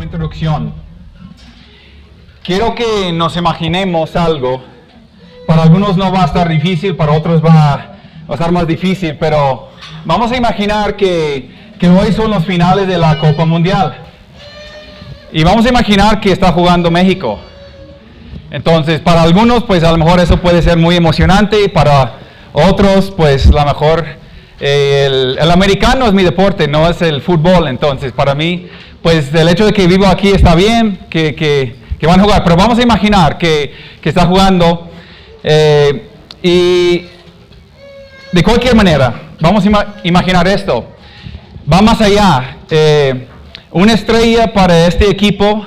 introducción, quiero que nos imaginemos algo. Para algunos no va a estar difícil, para otros va a estar más difícil, pero vamos a imaginar que hoy son los finales de la Copa Mundial. Y vamos a imaginar que está jugando México. Entonces, para algunos, pues a lo mejor eso puede ser muy emocionante, y para otros, pues a lo mejor el americano es mi deporte, no es el fútbol. Entonces, para mí, pues el hecho de que vivo aquí está bien, que van a jugar. Pero vamos a imaginar que está jugando y de cualquier manera, vamos a imaginar esto. Va más allá. Una estrella para este equipo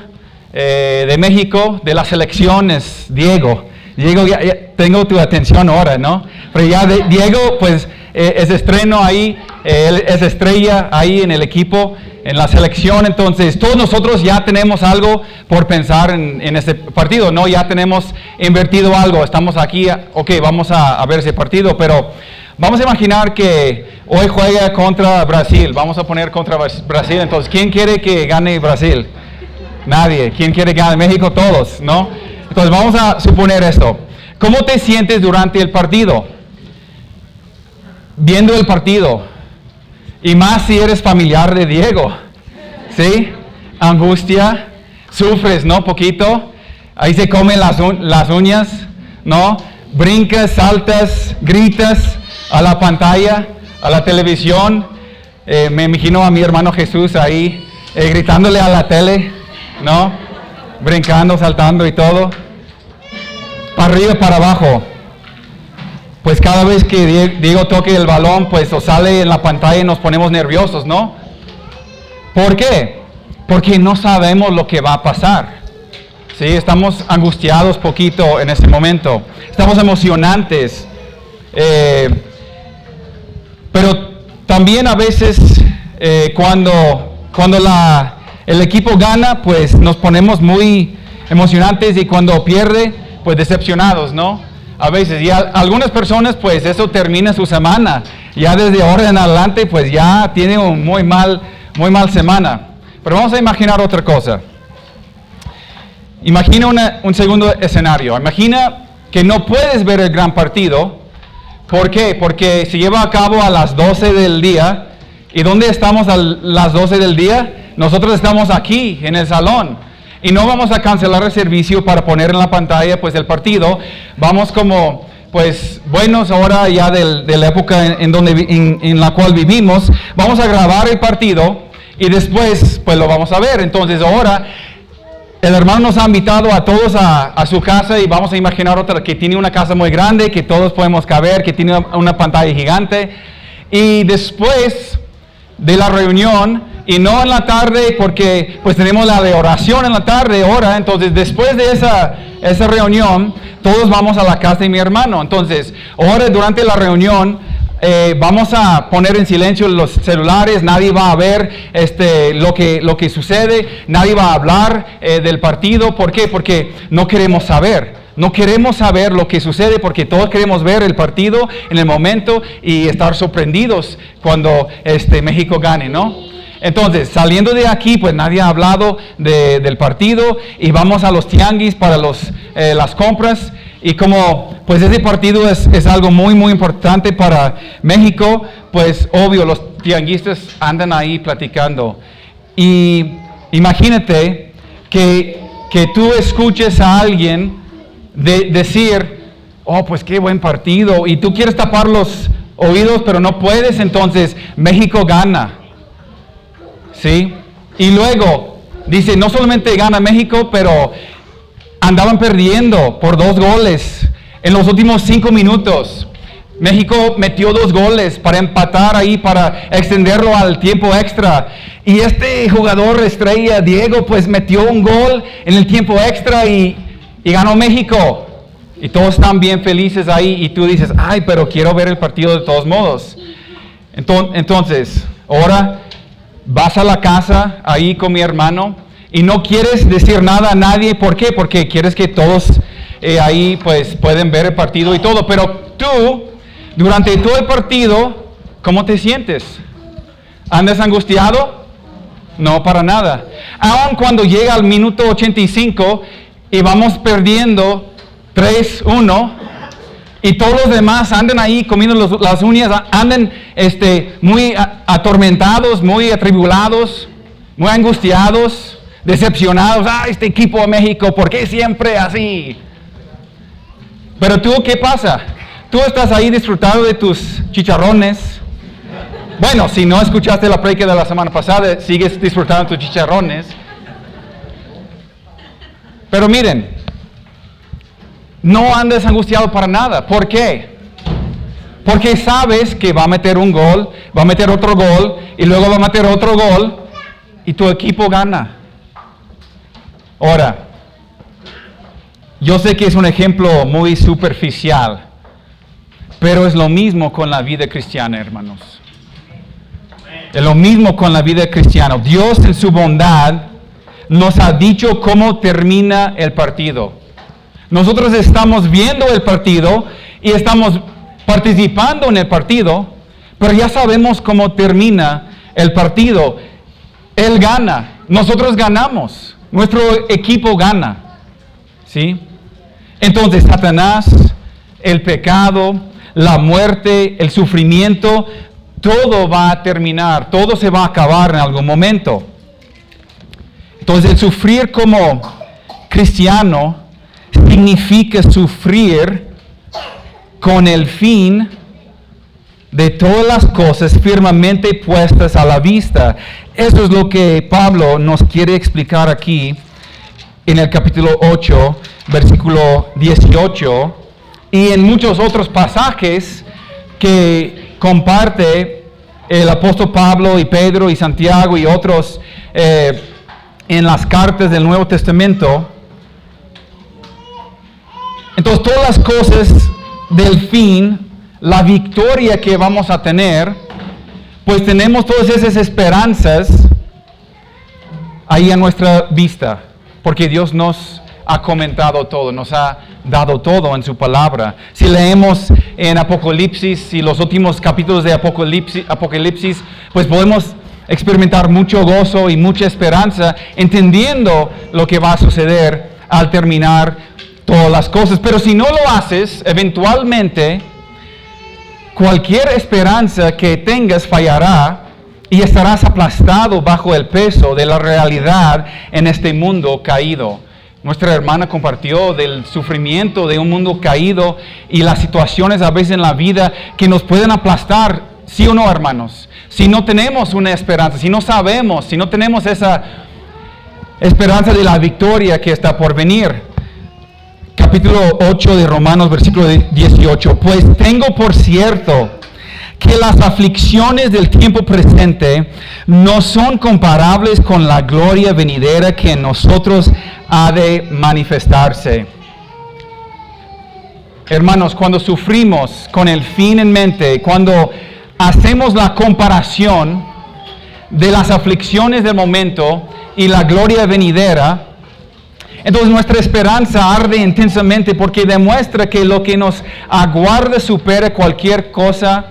de México, de la selección, es Diego. Diego, ya tengo tu atención ahora, ¿no? Pero ya Diego, pues, es estreno ahí, él es estrella ahí en el equipo, en la selección. Entonces, todos nosotros ya tenemos algo por pensar en este partido, ¿no? Ya tenemos invertido algo, estamos aquí, ok, vamos a ver ese partido, pero vamos a imaginar que hoy juega contra Brasil, vamos a poner contra Brasil. Entonces, ¿quién quiere que gane Brasil? Nadie. ¿Quién quiere que gane México? Todos, ¿no? Entonces, vamos a suponer esto. ¿Cómo te sientes durante el partido? Viendo el partido. Y más si eres familiar de Diego. ¿Sí? Angustia. Sufres, ¿no? Poquito. Ahí se comen las uñas, ¿no? Brincas, saltas, gritas a la pantalla, a la televisión. Me imagino a mi hermano Jesús ahí gritándole a la tele, ¿no? Brincando, saltando y todo. Para arriba, para abajo. Pues cada vez que Diego toque el balón, pues o sale en la pantalla y nos ponemos nerviosos, ¿no? ¿Por qué? Porque no sabemos lo que va a pasar. Sí, estamos angustiados poquito en este momento. Estamos emocionantes. Pero también a veces cuando el equipo gana, pues nos ponemos muy emocionantes, y cuando pierde, pues decepcionados, ¿no? A veces, y algunas personas, pues eso termina su semana. Ya desde ahora en adelante, pues ya tiene un muy mal semana. Pero vamos a imaginar otra cosa. Imagina un segundo escenario. Imagina que no puedes ver el gran partido. ¿Por qué? Porque se lleva a cabo a las 12 del día. ¿Y dónde estamos a las 12 del día? Nosotros estamos aquí, en el salón. Y no vamos a cancelar el servicio para poner en la pantalla, pues, el partido. Vamos como, pues, buenos ahora ya de la época en la cual vivimos. Vamos a grabar el partido y después, pues, lo vamos a ver. Entonces, ahora el hermano nos ha invitado a todos a su casa, y vamos a imaginar otra que tiene una casa muy grande, que todos podemos caber, que tiene una pantalla gigante. Y después de la reunión, y no en la tarde, porque pues tenemos la de oración en la tarde ahora, entonces después de esa reunión, todos vamos a la casa de mi hermano. Entonces, ahora durante la reunión, vamos a poner en silencio los celulares, nadie va a ver lo que sucede, nadie va a hablar del partido. ¿Por qué? Porque no queremos saber. No queremos saber lo que sucede, porque todos queremos ver el partido en el momento y estar sorprendidos cuando México gane, ¿no? Entonces, saliendo de aquí, pues nadie ha hablado del partido, y vamos a los tianguis para las compras. Y como pues ese partido es algo muy muy importante para México, pues obvio los tianguistas andan ahí platicando. Y imagínate que tú escuches a alguien decir, oh, pues qué buen partido, y tú quieres tapar los oídos pero no puedes. Entonces México gana, ¿sí? Y luego dice, no solamente gana México, pero andaban perdiendo por 2 goles en los últimos 5 minutos. México metió 2 goles para empatar ahí, para extenderlo al tiempo extra. Y este jugador estrella, Diego, pues metió un gol en el tiempo extra y ganó México. Y todos están bien felices ahí, y tú dices, ay, pero quiero ver el partido de todos modos. Entonces, ahora vas a la casa ahí con mi hermano y no quieres decir nada a nadie. ¿Por qué? Porque quieres que todos ahí pues pueden ver el partido y todo. Pero tú, durante todo el partido, ¿cómo te sientes? ¿Andas angustiado? No, para nada. Aun cuando llega al minuto 85 y vamos perdiendo 3-1 y todos los demás andan ahí comiendo las uñas, andan muy atormentados, muy atribulados, muy angustiados, decepcionados. Este equipo de México, ¿por qué siempre así? Pero tú, ¿qué pasa? Tú estás ahí disfrutando de tus chicharrones. Bueno, si no escuchaste la prédica de la semana pasada, sigues disfrutando de tus chicharrones. Pero miren, no andes angustiado para nada. ¿Por qué? Porque sabes que va a meter un gol, va a meter otro gol, y luego va a meter otro gol, y tu equipo gana. Ahora, yo sé que es un ejemplo muy superficial, pero es lo mismo con la vida cristiana, hermanos. Es lo mismo con la vida cristiana. Dios en su bondad nos ha dicho cómo termina el partido. Nosotros estamos viendo el partido y estamos participando en el partido, pero ya sabemos cómo termina el partido. Él gana, nosotros ganamos, nuestro equipo gana. ¿Sí? Entonces Satanás, el pecado, la muerte, el sufrimiento, todo va a terminar, todo se va a acabar en algún momento. Entonces el sufrir como cristiano significa sufrir con el fin de todas las cosas firmemente puestas a la vista. Eso es lo que Pablo nos quiere explicar aquí en el capítulo 8, versículo 18, y en muchos otros pasajes que comparte el apóstol Pablo y Pedro y Santiago y otros en las cartas del Nuevo Testamento. Entonces todas las cosas del fin, la victoria que vamos a tener, pues tenemos todas esas esperanzas ahí a nuestra vista, porque Dios nos ha comentado todo, nos ha dado todo en su palabra. Si leemos en Apocalipsis y los últimos capítulos de Apocalipsis, pues podemos experimentar mucho gozo y mucha esperanza, entendiendo lo que va a suceder al terminar todas las cosas. Pero si no lo haces, eventualmente cualquier esperanza que tengas fallará y estarás aplastado bajo el peso de la realidad en este mundo caído. Nuestra hermana compartió del sufrimiento de un mundo caído y las situaciones a veces en la vida que nos pueden aplastar, ¿sí o no, hermanos? Si no tenemos una esperanza, si no sabemos, si no tenemos esa esperanza de la victoria que está por venir. Capítulo 8 de Romanos, versículo 18. Pues tengo por cierto que las aflicciones del tiempo presente no son comparables con la gloria venidera que en nosotros ha de manifestarse. Hermanos, cuando sufrimos con el fin en mente, cuando hacemos la comparación de las aflicciones del momento y la gloria venidera, entonces nuestra esperanza arde intensamente porque demuestra que lo que nos aguarda supera cualquier cosa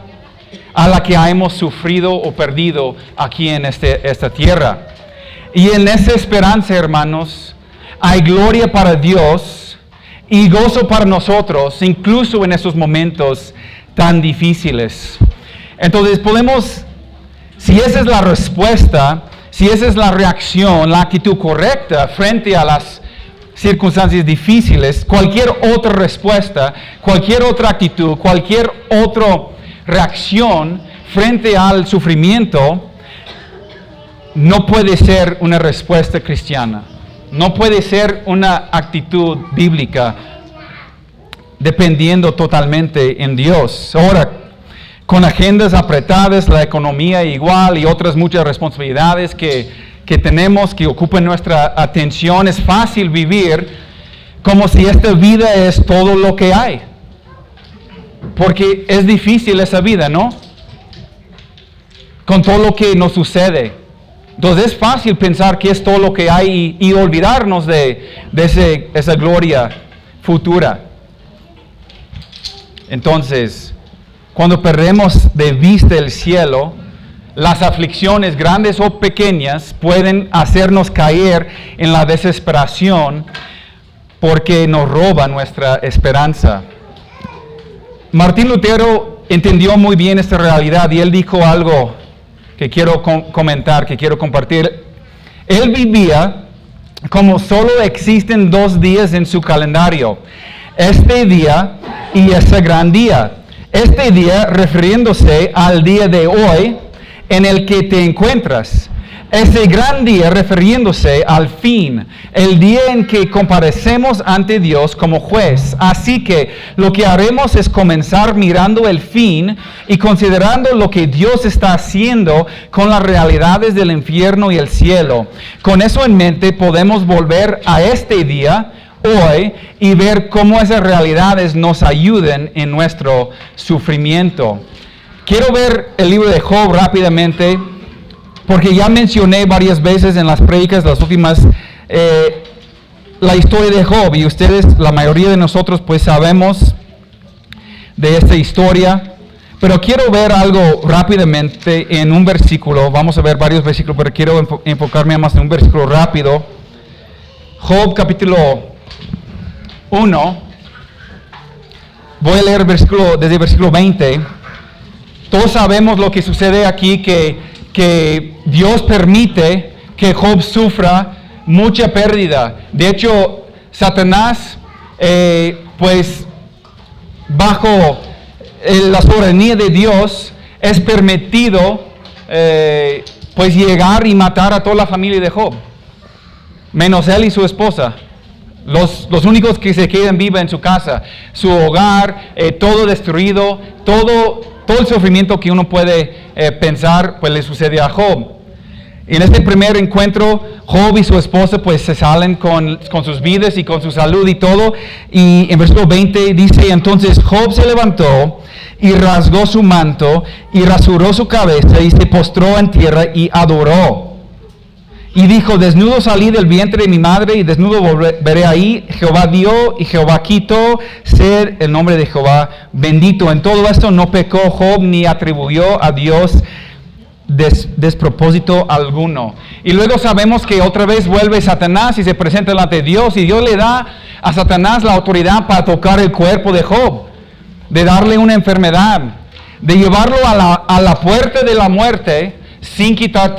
a la que hemos sufrido o perdido aquí en esta tierra. Y en esa esperanza, hermanos, hay gloria para Dios y gozo para nosotros, incluso en esos momentos tan difíciles. Entonces podemos, si esa es la respuesta, si esa es la reacción, la actitud correcta frente a las circunstancias difíciles, cualquier otra respuesta, cualquier otra actitud, cualquier otra reacción frente al sufrimiento no puede ser una respuesta cristiana, no puede ser una actitud bíblica dependiendo totalmente en Dios. Ahora, con agendas apretadas, la economía igual y otras muchas responsabilidades que tenemos que ocupan nuestra atención, es fácil vivir como si esta vida es todo lo que hay. Porque es difícil esa vida, ¿no? Con todo lo que nos sucede. Entonces es fácil pensar que es todo lo que hay y olvidarnos de esa gloria futura. Entonces, cuando perdemos de vista el cielo, las aflicciones, grandes o pequeñas, pueden hacernos caer en la desesperación porque nos roba nuestra esperanza. Martín Lutero entendió muy bien esta realidad y él dijo algo que quiero comentar, que quiero compartir. Él vivía como solo existen 2 días en su calendario, este día y ese gran día. Este día refiriéndose al día de hoy en el que te encuentras. Ese gran día refiriéndose al fin, el día en que comparecemos ante Dios como juez. Así que lo que haremos es comenzar mirando el fin y considerando lo que Dios está haciendo con las realidades del infierno y el cielo. Con eso en mente podemos volver a este día, hoy, y ver cómo esas realidades nos ayuden en nuestro sufrimiento. Quiero ver el libro de Job rápidamente, porque ya mencioné varias veces en las prédicas, las últimas, la historia de Job, y ustedes, la mayoría de nosotros, pues sabemos de esta historia, pero quiero ver algo rápidamente en un versículo. Vamos a ver varios versículos, pero quiero enfocarme más en un versículo rápido. Job capítulo 1, voy a leer desde el versículo 20. Todos sabemos lo que sucede aquí, que Dios permite que Job sufra mucha pérdida. De hecho, Satanás, pues bajo la soberanía de Dios, es permitido pues llegar y matar a toda la familia de Job, menos él y su esposa. Los únicos que se quedan vivos en su casa, su hogar, todo destruido, todo el sufrimiento que uno puede pensar, pues le sucede a Job. En este primer encuentro, Job y su esposa pues se salen con sus vidas y con su salud y todo. Y en versículo 20 dice, entonces Job se levantó y rasgó su manto y rasuró su cabeza y se postró en tierra y adoró. Y dijo, desnudo salí del vientre de mi madre y desnudo volveré ahí. Jehová dio y Jehová quitó, ser el nombre de Jehová bendito. En todo esto no pecó Job ni atribuyó a Dios despropósito alguno. Y luego sabemos que otra vez vuelve Satanás y se presenta delante de Dios, y Dios le da a Satanás la autoridad para tocar el cuerpo de Job, de darle una enfermedad, de llevarlo a la puerta de la muerte sin quitar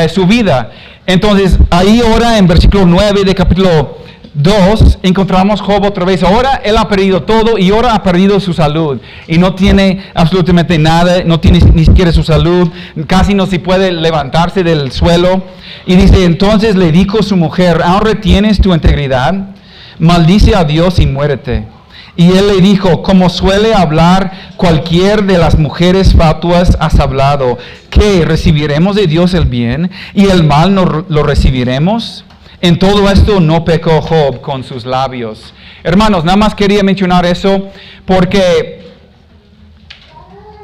su vida. Entonces ahí ahora en versículo 9 de capítulo 2 encontramos Job otra vez. Ahora él ha perdido todo y ahora ha perdido su salud y no tiene absolutamente nada, no tiene ni siquiera su salud, casi no se puede levantarse del suelo. Y dice, entonces le dijo su mujer, ¿aún retienes tu integridad? Maldice a Dios y muérete. Y él le dijo, como suele hablar cualquier de las mujeres fatuas, has hablado, ¿qué? ¿Recibiremos de Dios el bien y el mal no lo recibiremos? En todo esto no pecó Job con sus labios. Hermanos, nada más quería mencionar eso porque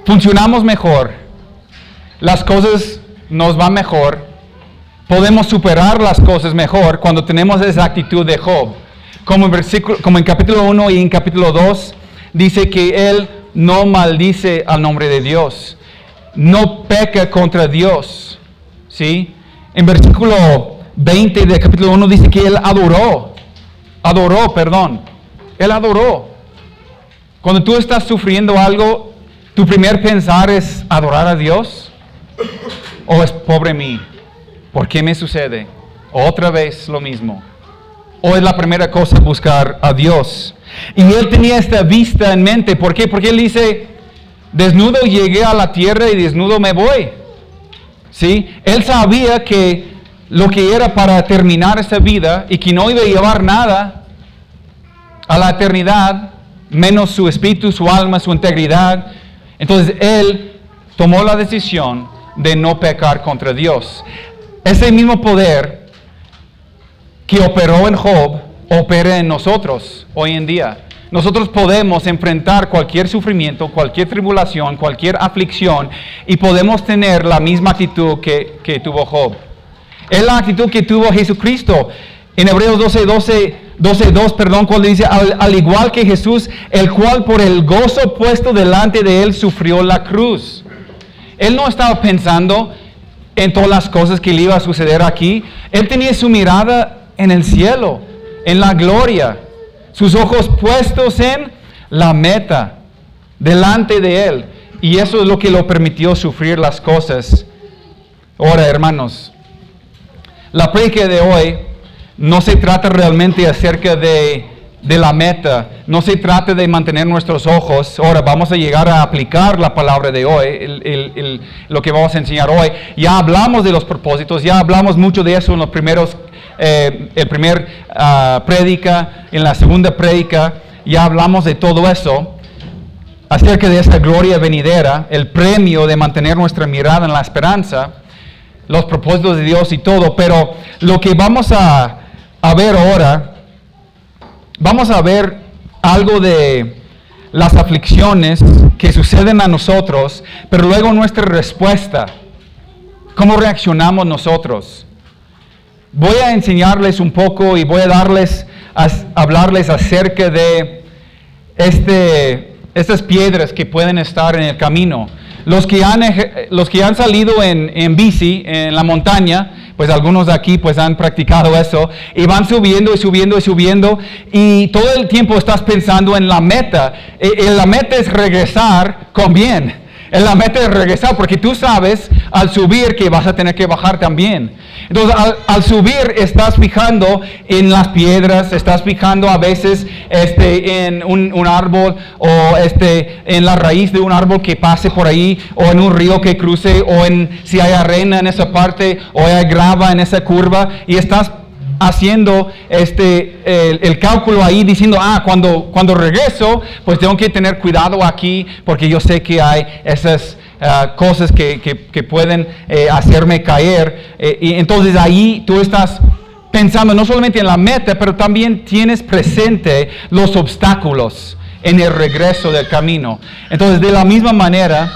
funcionamos mejor, las cosas nos van mejor, podemos superar las cosas mejor cuando tenemos esa actitud de Job. Como en capítulo 1 y en capítulo 2, dice que él no maldice al nombre de Dios, no peca contra Dios, ¿sí? En versículo 20 del capítulo 1 dice que él adoró. Cuando tú estás sufriendo algo, ¿tu primer pensar es adorar a Dios? ¿O es pobre mí? ¿Por qué me sucede? Otra vez lo mismo. ¿O es la primera cosa buscar a Dios? Y él tenía esta vista en mente. ¿Por qué? Porque él dice, desnudo llegué a la tierra y desnudo me voy. ¿Sí? Él sabía que lo que era para terminar esta vida y que no iba a llevar nada a la eternidad, menos su espíritu, su alma, su integridad. Entonces él tomó la decisión de no pecar contra Dios. Ese mismo poder que operó en Job, opera en nosotros hoy en día. Nosotros podemos enfrentar cualquier sufrimiento, cualquier tribulación, cualquier aflicción, y podemos tener la misma actitud que tuvo Job. Es la actitud que tuvo Jesucristo. En Hebreos 12:2, cuando dice, al igual que Jesús, el cual por el gozo puesto delante de él sufrió la cruz. Él no estaba pensando en todas las cosas que le iba a suceder aquí. Él tenía su mirada en el cielo, en la gloria, sus ojos puestos en la meta, delante de Él. Y eso es lo que lo permitió sufrir las cosas. Ahora, hermanos, la prédica de hoy no se trata realmente acerca de la meta, no se trata de mantener nuestros ojos. Ahora vamos a llegar a aplicar la palabra de hoy, lo que vamos a enseñar hoy. Ya hablamos de los propósitos, ya hablamos mucho de eso en los primeros, el primer prédica, en la segunda prédica, ya hablamos de todo eso, acerca de esta gloria venidera, el premio de mantener nuestra mirada en la esperanza, los propósitos de Dios y todo. Pero lo que vamos a ver ahora, vamos a ver algo de las aflicciones que suceden a nosotros, pero luego nuestra respuesta, cómo reaccionamos nosotros. Voy a enseñarles un poco y voy a hablarles acerca de estas piedras que pueden estar en el camino. Los que han salido en bici, en la montaña, pues algunos de aquí pues han practicado eso, y van subiendo y subiendo y subiendo, y todo el tiempo estás pensando en la meta. La meta es regresar con bien. La meta es regresar, porque tú sabes al subir que vas a tener que bajar también. Entonces al subir estás fijando en las piedras, estás fijando a veces en un árbol, o en la raíz de un árbol que pase por ahí, o en un río que cruce, o si hay arena en esa parte, o hay grava en esa curva, y estás haciendo el cálculo ahí, diciendo, cuando regreso, pues tengo que tener cuidado aquí, porque yo sé que hay esas cosas que pueden hacerme caer. Y entonces ahí tú estás pensando no solamente en la meta, pero también tienes presente los obstáculos en el regreso del camino. Entonces, de la misma manera,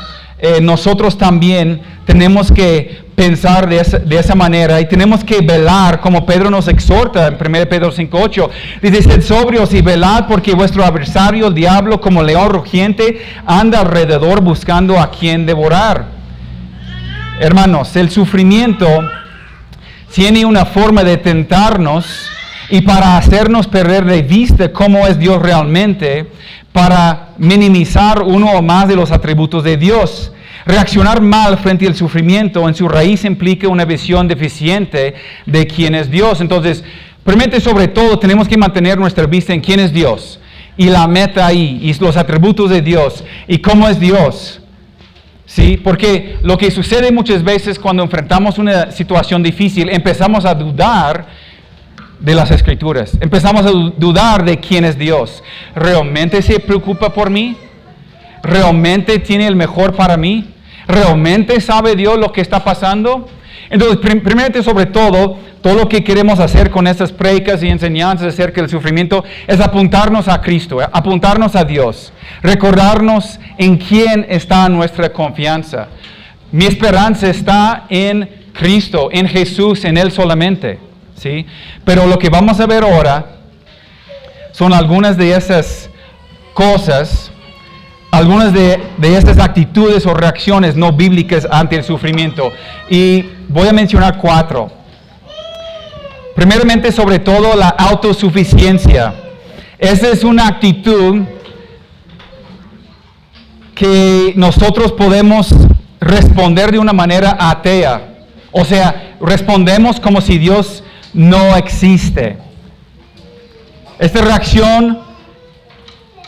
nosotros también tenemos que pensar de esa manera, y tenemos que velar, como Pedro nos exhorta en 1 Pedro 5:8. Dice: sed sobrios y velad, porque vuestro adversario, el diablo, como león rugiente, anda alrededor buscando a quien devorar. Hermanos, el sufrimiento tiene una forma de tentarnos, y para hacernos perder de vista cómo es Dios realmente, para minimizar uno o más de los atributos de Dios. Reaccionar mal frente al sufrimiento en su raíz implica una visión deficiente de quién es Dios. Entonces, primero, sobre todo, tenemos que mantener nuestra vista en quién es Dios, y la meta ahí, y los atributos de Dios, y cómo es Dios. ¿Sí? Porque lo que sucede muchas veces cuando enfrentamos una situación difícil, empezamos a dudar de las Escrituras, empezamos a dudar de quién es Dios. ¿Realmente se preocupa por mí? ¿Realmente tiene el mejor para mí? ¿Realmente sabe Dios lo que está pasando? Entonces, primeramente, sobre todo lo que queremos hacer con estas prédicas y enseñanzas acerca del sufrimiento es apuntarnos a Cristo, apuntarnos a Dios, recordarnos en quién está nuestra confianza. Mi esperanza está en Cristo, en Jesús, en Él solamente, ¿sí? Pero lo que vamos a ver ahora son algunas de esas cosas, algunas de estas actitudes o reacciones no bíblicas ante el sufrimiento. Y voy a mencionar 4. Primeramente, sobre todo, la autosuficiencia. Esa es una actitud que nosotros podemos responder de una manera atea. O sea, respondemos como si Dios no existe. Esta reacción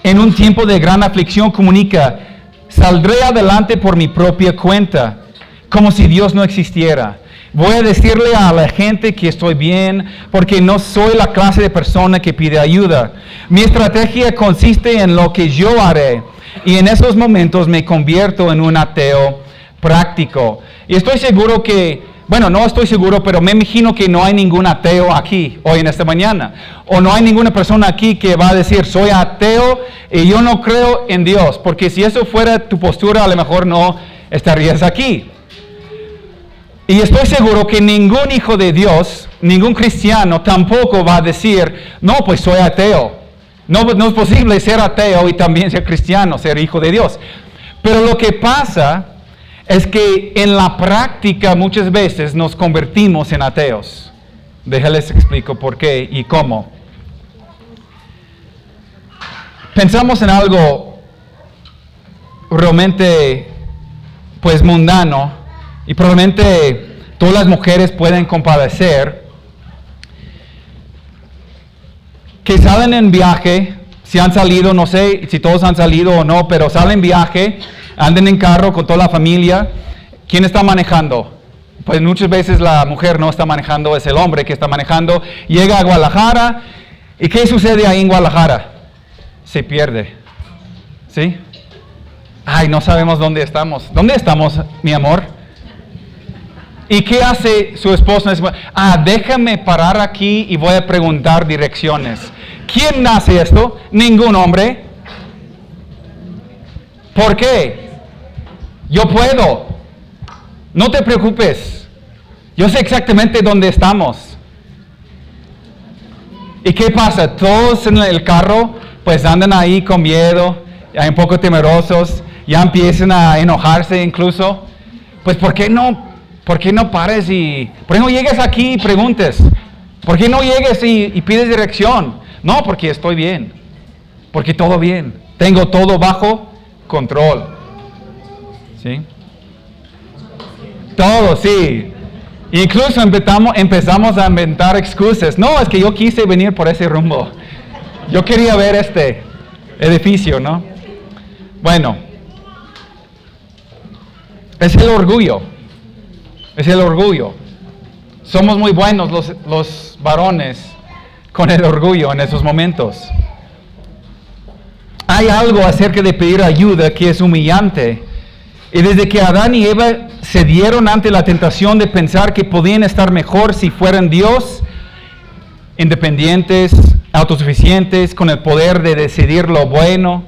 en un tiempo de gran aflicción comunica: saldré adelante por mi propia cuenta, como si Dios no existiera. Voy a decirle a la gente que estoy bien, porque no soy la clase de persona que pide ayuda. Mi estrategia consiste en lo que yo haré, y en esos momentos me convierto en un ateo práctico. Y estoy seguro que, no estoy seguro, pero me imagino que no hay ningún ateo aquí hoy en esta mañana. O no hay ninguna persona aquí que va a decir: soy ateo y yo no creo en Dios. Porque si eso fuera tu postura, a lo mejor no estarías aquí. Y estoy seguro que ningún hijo de Dios, ningún cristiano tampoco va a decir: no, pues soy ateo. No es posible ser ateo y también ser cristiano, ser hijo de Dios. Pero lo que pasa es que en la práctica muchas veces nos convertimos en ateos. Déjales explico por qué y cómo. Pensamos en algo realmente pues mundano y probablemente todas las mujeres pueden compadecer, que salen en viaje, si han salido, no sé si todos han salido o no, pero salen en viaje, andan en carro con toda la familia. ¿Quién está manejando? Pues muchas veces la mujer no está manejando, es el hombre que está manejando. Llega a Guadalajara, ¿y qué sucede ahí en Guadalajara? Se pierde, ¿sí? Ay, no sabemos dónde estamos. ¿Dónde estamos, mi amor? ¿Y qué hace su esposo? Déjame parar aquí y voy a preguntar direcciones. ¿Quién hace esto? Ningún hombre. ¿Por qué? Yo puedo. No te preocupes. Yo sé exactamente dónde estamos. ¿Y qué pasa? Todos en el carro pues andan ahí con miedo, ya un poco temerosos, ya empiezan a enojarse incluso. Pues ¿por qué no pares y por qué no llegues aquí y preguntes? ¿Por qué no llegues y pides dirección? No, porque estoy bien, porque todo bien, tengo todo bajo control. ¿Sí? Todo, sí. Incluso empezamos a inventar excusas. No, es que yo quise venir por ese rumbo. Yo quería ver este edificio, ¿no? Bueno, es el orgullo. Es el orgullo. Somos muy buenos los varones con el orgullo en esos momentos. Hay algo acerca de pedir ayuda que es humillante. Y desde que Adán y Eva cedieron ante la tentación de pensar que podían estar mejor si fueran Dios, independientes, autosuficientes, con el poder de decidir lo bueno,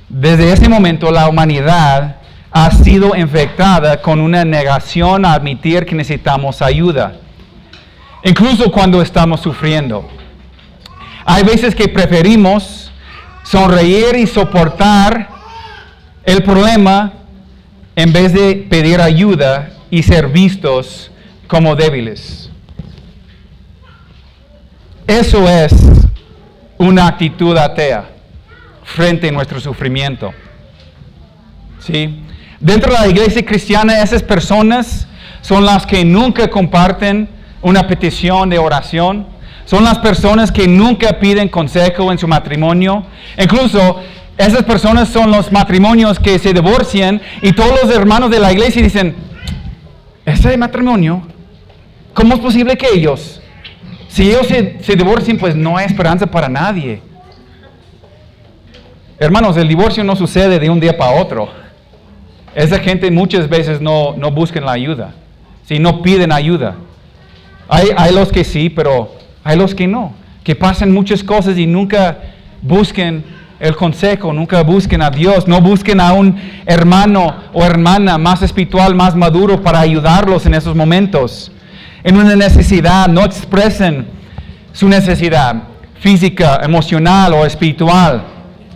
desde ese momento la humanidad ha sido infectada con una negación a admitir que necesitamos ayuda, incluso cuando estamos sufriendo. Hay veces que preferimos sonreír y soportar el problema en vez de pedir ayuda y ser vistos como débiles. Eso es una actitud atea frente a nuestro sufrimiento. ¿Sí? Dentro de la iglesia cristiana, esas personas son las que nunca comparten una petición de oración. Son las personas que nunca piden consejo en su matrimonio. Incluso esas personas son los matrimonios que se divorcian y todos los hermanos de la iglesia dicen, ¿ese matrimonio? ¿Cómo es posible que ellos? Si ellos se divorcian, pues no hay esperanza para nadie. Hermanos, el divorcio no sucede de un día para otro. Esa gente muchas veces no buscan la ayuda. Si no piden ayuda. Hay los que sí, pero hay los que no. Que pasan muchas cosas y nunca busquen el consejo, nunca busquen a Dios, no busquen a un hermano o hermana más espiritual, más maduro para ayudarlos en esos momentos. En una necesidad, no expresen su necesidad física, emocional o espiritual.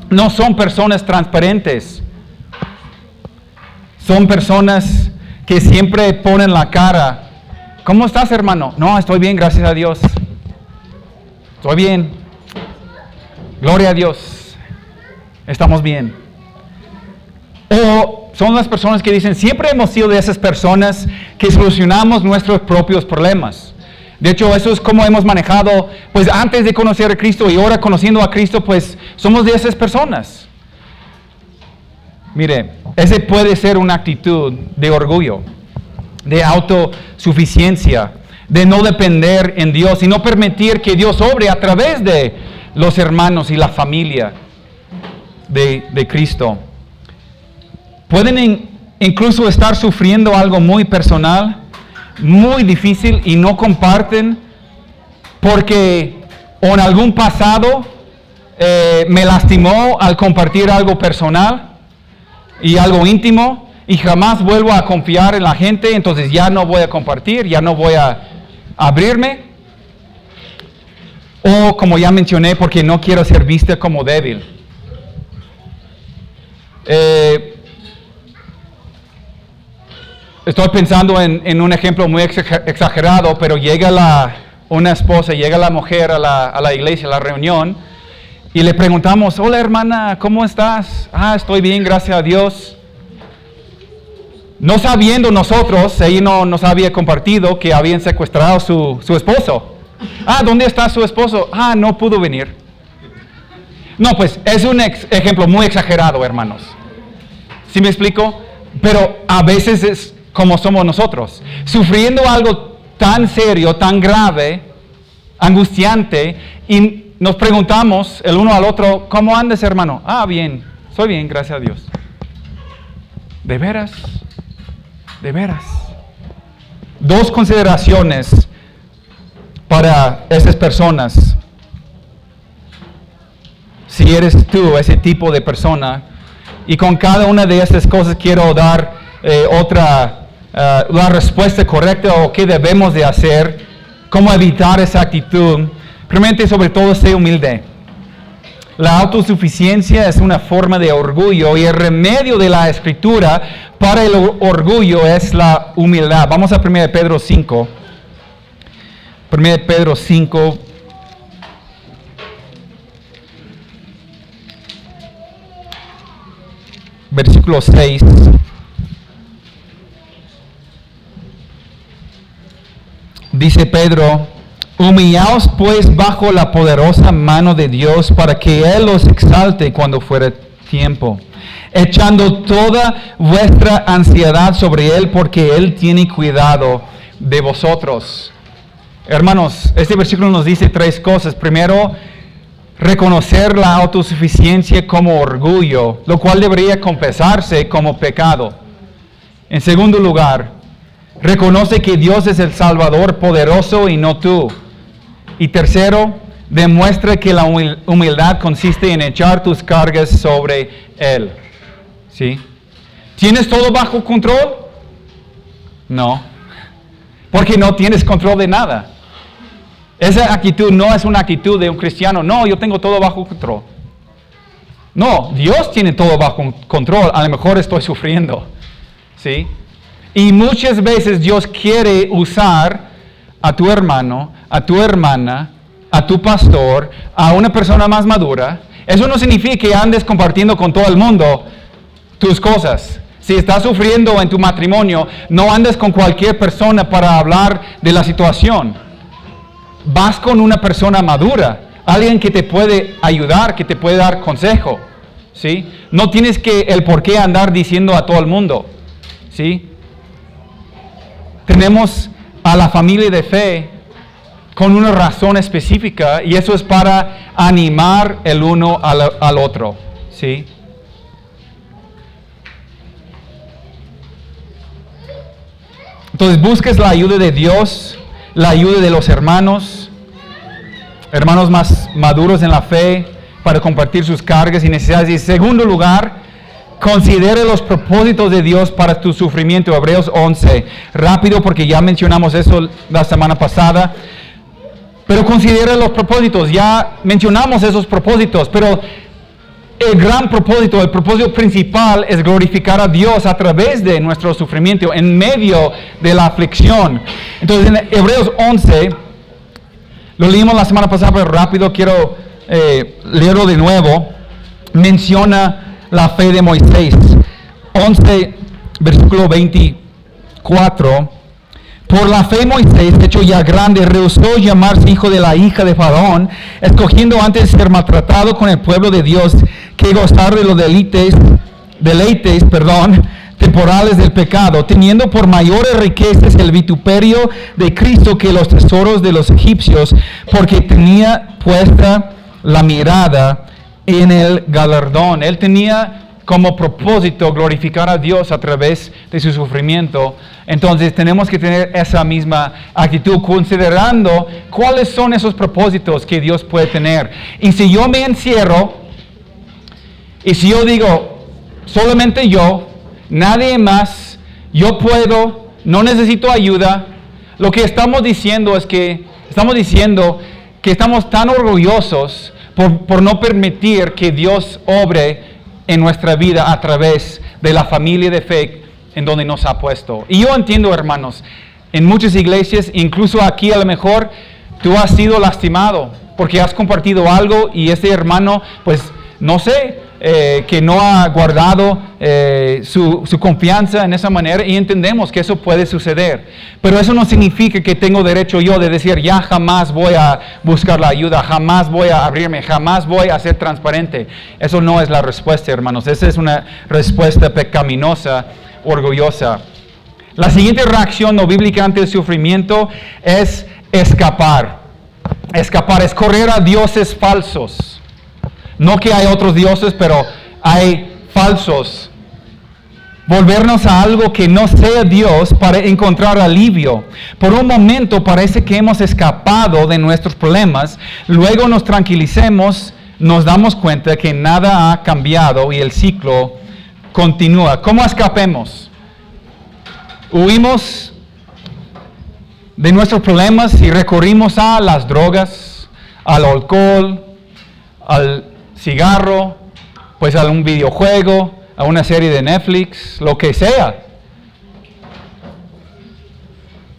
No son personas transparentes. Son personas que siempre ponen la cara. ¿Cómo estás, hermano? No, estoy bien, gracias a Dios. Estoy bien. Gloria a Dios. Estamos bien. O son las personas que dicen, siempre hemos sido de esas personas que solucionamos nuestros propios problemas. De hecho, eso es como hemos manejado, pues antes de conocer a Cristo y ahora conociendo a Cristo, pues somos de esas personas. Mire, ese puede ser una actitud de orgullo, de autosuficiencia, de no depender en Dios y no permitir que Dios obre a través de los hermanos y la familia de Cristo. Pueden incluso estar sufriendo algo muy personal, muy difícil y no comparten porque o en algún pasado me lastimó al compartir algo personal y algo íntimo y jamás vuelvo a confiar en la gente, entonces ya no voy a compartir, ya no voy a abrirme. O como ya mencioné, porque no quiero ser vista como débil. estoy pensando en un ejemplo muy exagerado, pero llega una esposa, llega la mujer a la iglesia, a la reunión, y le preguntamos, hola hermana, ¿cómo estás? Estoy bien, gracias a Dios. No sabiendo nosotros, ella no nos había compartido que habían secuestrado su esposo. ¿Dónde está su esposo? No pudo venir. No, pues es un ejemplo muy exagerado, hermanos. ¿Sí me explico? Pero a veces es como somos nosotros. Sufriendo algo tan serio, tan grave, angustiante, y nos preguntamos el uno al otro, ¿cómo andas, hermano? Bien, soy bien, gracias a Dios. ¿De veras? De veras. 2 consideraciones para esas personas. Si eres tú ese tipo de persona, y con cada una de estas cosas quiero dar la respuesta correcta o qué debemos de hacer, cómo evitar esa actitud. Primeramente, sobre todo, sé humilde. La autosuficiencia es una forma de orgullo y el remedio de la Escritura para el orgullo es la humildad. Vamos a 1 Pedro 5. 1 Pedro 5. Versículo 6. Dice Pedro, humillaos pues bajo la poderosa mano de Dios para que Él os exalte cuando fuere tiempo, echando toda vuestra ansiedad sobre Él porque Él tiene cuidado de vosotros. Hermanos, este versículo nos dice 3 cosas. Primero, reconocer la autosuficiencia como orgullo, lo cual debería confesarse como pecado. En segundo lugar, reconoce que Dios es el Salvador poderoso y no tú. Y tercero, demuestra que la humildad consiste en echar tus cargas sobre Él. ¿Sí? ¿Tienes todo bajo control? No. Porque no tienes control de nada. Esa actitud no es una actitud de un cristiano. No, yo tengo todo bajo control. No, Dios tiene todo bajo control. A lo mejor estoy sufriendo. ¿Sí? Y muchas veces Dios quiere usar a tu hermano, a tu hermana, a tu pastor, a una persona más madura. Eso no significa que andes compartiendo con todo el mundo tus cosas. Si estás sufriendo en tu matrimonio, no andes con cualquier persona para hablar de la situación. Vas con una persona madura, alguien que te puede ayudar, que te puede dar consejo. ¿Sí? No tienes el por qué andar diciendo a todo el mundo. ¿Sí? Tenemos a la familia de fe con una razón específica y eso es para animar el uno al otro. ¿Sí? Entonces busques la ayuda de Dios, la ayuda de los hermanos más maduros en la fe para compartir sus cargas y necesidades. Y en segundo lugar, considere los propósitos de Dios para tu sufrimiento. Hebreos 11. Rápido porque ya mencionamos eso la semana pasada. Pero considere los propósitos. Ya mencionamos esos propósitos. Pero el gran propósito, el propósito principal es glorificar a Dios a través de nuestro sufrimiento, en medio de la aflicción. Entonces en Hebreos 11, lo leímos la semana pasada, pero rápido quiero leerlo de nuevo. Menciona la fe de Moisés. 11, versículo 24. Por la fe Moisés, hecho ya grande, rehusó llamarse hijo de la hija de Faraón, escogiendo antes ser maltratado con el pueblo de Dios que gozar de los deleites, temporales del pecado, teniendo por mayores riquezas el vituperio de Cristo que los tesoros de los egipcios, porque tenía puesta la mirada en el galardón. Él tenía como propósito glorificar a Dios a través de su sufrimiento. Entonces tenemos que tener esa misma actitud, considerando cuáles son esos propósitos que Dios puede tener. Y si yo me encierro, y si yo digo, solamente yo, nadie más, yo puedo, no necesito ayuda, lo que estamos diciendo es que estamos tan orgullosos por no permitir que Dios obre en nuestra vida a través de la familia de fe en donde nos ha puesto. Y yo entiendo, hermanos, en muchas iglesias, incluso aquí a lo mejor, tú has sido lastimado porque has compartido algo y ese hermano, pues, no sé, que no ha guardado su confianza en esa manera, y entendemos que eso puede suceder. Pero eso no significa que tengo derecho yo de decir, ya jamás voy a buscar la ayuda, jamás voy a abrirme, jamás voy a ser transparente. Eso no es la respuesta, hermanos. Esa es una respuesta pecaminosa, orgullosa. La siguiente reacción no bíblica ante el sufrimiento es escapar. Escapar es correr a dioses falsos. No que hay otros dioses, pero hay falsos. Volvernos a algo que no sea Dios para encontrar alivio. Por un momento parece que hemos escapado de nuestros problemas. Luego nos tranquilicemos, nos damos cuenta que nada ha cambiado y el ciclo continúa. ¿Cómo escapemos? Huimos de nuestros problemas y recurrimos a las drogas, al alcohol, al cigarro, pues a un videojuego, a una serie de Netflix, lo que sea.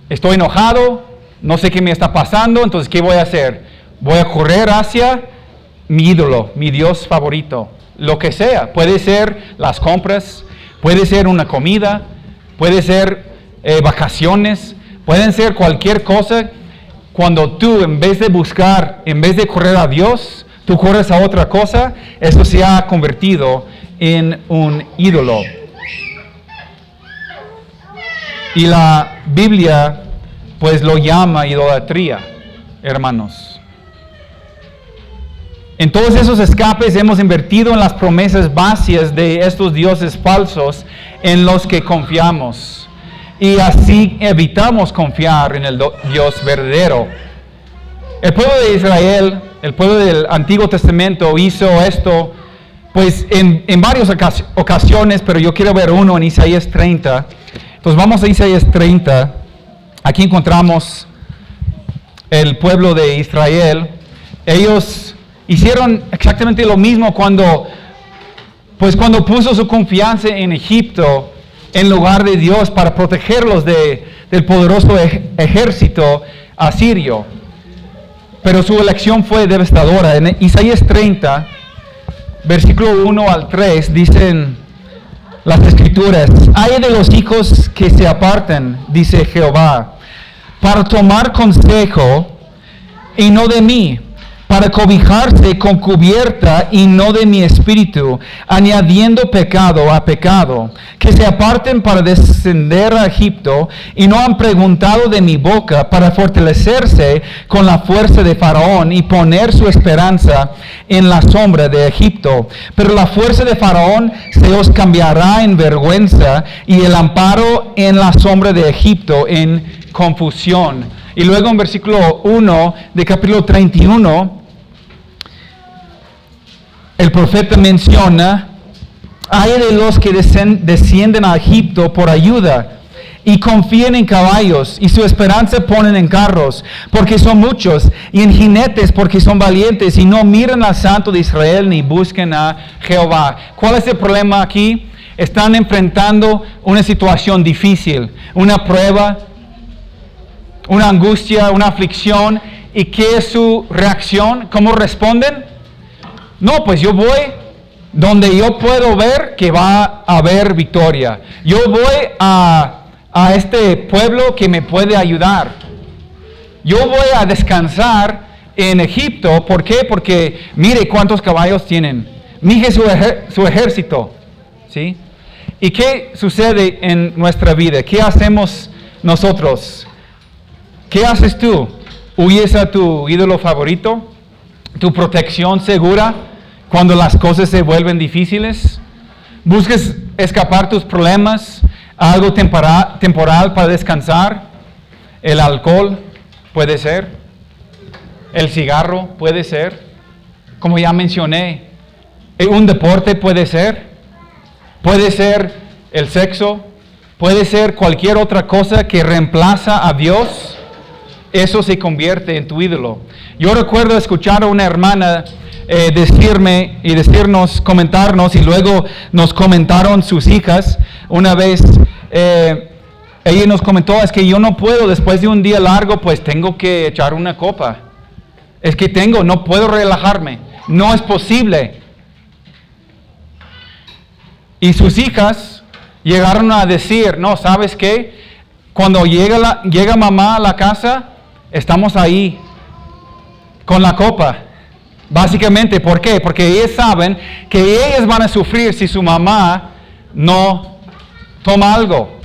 Estoy enojado, no sé qué me está pasando, entonces ¿qué voy a hacer? Voy a correr hacia mi ídolo, mi Dios favorito, lo que sea. Puede ser las compras, puede ser una comida, puede ser vacaciones, pueden ser cualquier cosa. Cuando tú, en vez de correr a Dios, tú corres a otra cosa, eso se ha convertido en un ídolo. Y la Biblia, pues, lo llama idolatría, hermanos. En todos esos escapes hemos invertido en las promesas vacías de estos dioses falsos en los que confiamos. Y así evitamos confiar en el Dios verdadero. El pueblo de Israel, el pueblo del Antiguo Testamento hizo esto, pues en varias ocasiones, pero yo quiero ver uno en Isaías 30. Entonces vamos a Isaías 30. Aquí encontramos el pueblo de Israel. Ellos hicieron exactamente lo mismo cuando puso su confianza en Egipto en lugar de Dios para protegerlos del poderoso ejército asirio. Pero su elección fue devastadora. En Isaías 30, versículo 1 al 3, dicen las Escrituras: «Ay de los hijos que se apartan, dice Jehová, para tomar consejo y no de mí, para cobijarse con cubierta y no de mi espíritu, añadiendo pecado a pecado, que se aparten para descender a Egipto y no han preguntado de mi boca, para fortalecerse con la fuerza de Faraón y poner su esperanza en la sombra de Egipto. Pero la fuerza de Faraón se os cambiará en vergüenza y el amparo en la sombra de Egipto en confusión». Y luego en versículo 1 de capítulo 31, el profeta menciona: «Ay de los que descienden a Egipto por ayuda y confían en caballos y su esperanza ponen en carros, porque son muchos, y en jinetes, porque son valientes, y no miran al Santo de Israel ni busquen a Jehová». ¿Cuál es el problema aquí? Están enfrentando una situación difícil, una prueba, una angustia, una aflicción. ¿Y qué es su reacción? ¿Cómo responden? No, pues yo voy donde yo puedo ver que va a haber victoria. Yo voy a este pueblo que me puede ayudar. Yo voy a descansar en Egipto. ¿Por qué? Porque mire cuántos caballos tienen. Mire su ejército. ¿Sí? ¿Y qué sucede en nuestra vida? ¿Qué hacemos nosotros? ¿Qué haces tú? ¿Huyes a tu ídolo favorito? ¿Tu protección segura cuando las cosas se vuelven difíciles? ¿Buscas escapar tus problemas a algo temporal para descansar? El alcohol puede ser. El cigarro puede ser. Como ya mencioné, un deporte puede ser. Puede ser el sexo. Puede ser cualquier otra cosa que reemplaza a Dios. Eso se convierte en tu ídolo. Yo recuerdo escuchar a una hermana comentarnos, y luego nos comentaron sus hijas. Una vez ella nos comentó, es que yo no puedo, después de un día largo, pues tengo que echar una copa. Es que no puedo relajarme. No es posible. Y sus hijas llegaron a decir, no, ¿sabes qué? Cuando llega mamá a la casa, estamos ahí con la copa. Básicamente, ¿por qué? Porque ellas saben que ellas van a sufrir si su mamá no toma algo.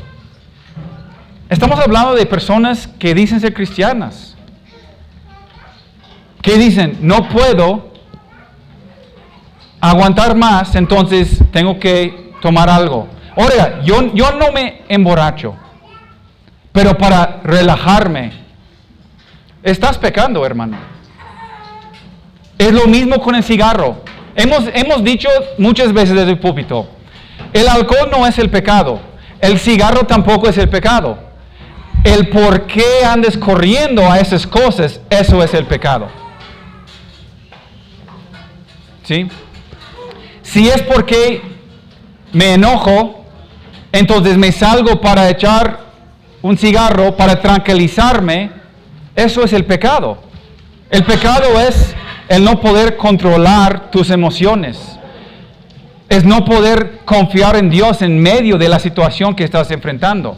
Estamos hablando de personas que dicen ser cristianas. Que dicen, no puedo aguantar más, entonces tengo que tomar algo. Oiga, yo no me emborracho, pero para relajarme, estás pecando, hermano. Es lo mismo con el cigarro. Hemos dicho muchas veces desde el púlpito, el alcohol no es el pecado, el cigarro tampoco es el pecado. El por qué andes corriendo a esas cosas, eso es el pecado. ¿Sí? Si es porque me enojo, entonces me salgo para echar un cigarro, para tranquilizarme, eso es el pecado. El pecado es el no poder controlar tus emociones. Es no poder confiar en Dios en medio de la situación que estás enfrentando.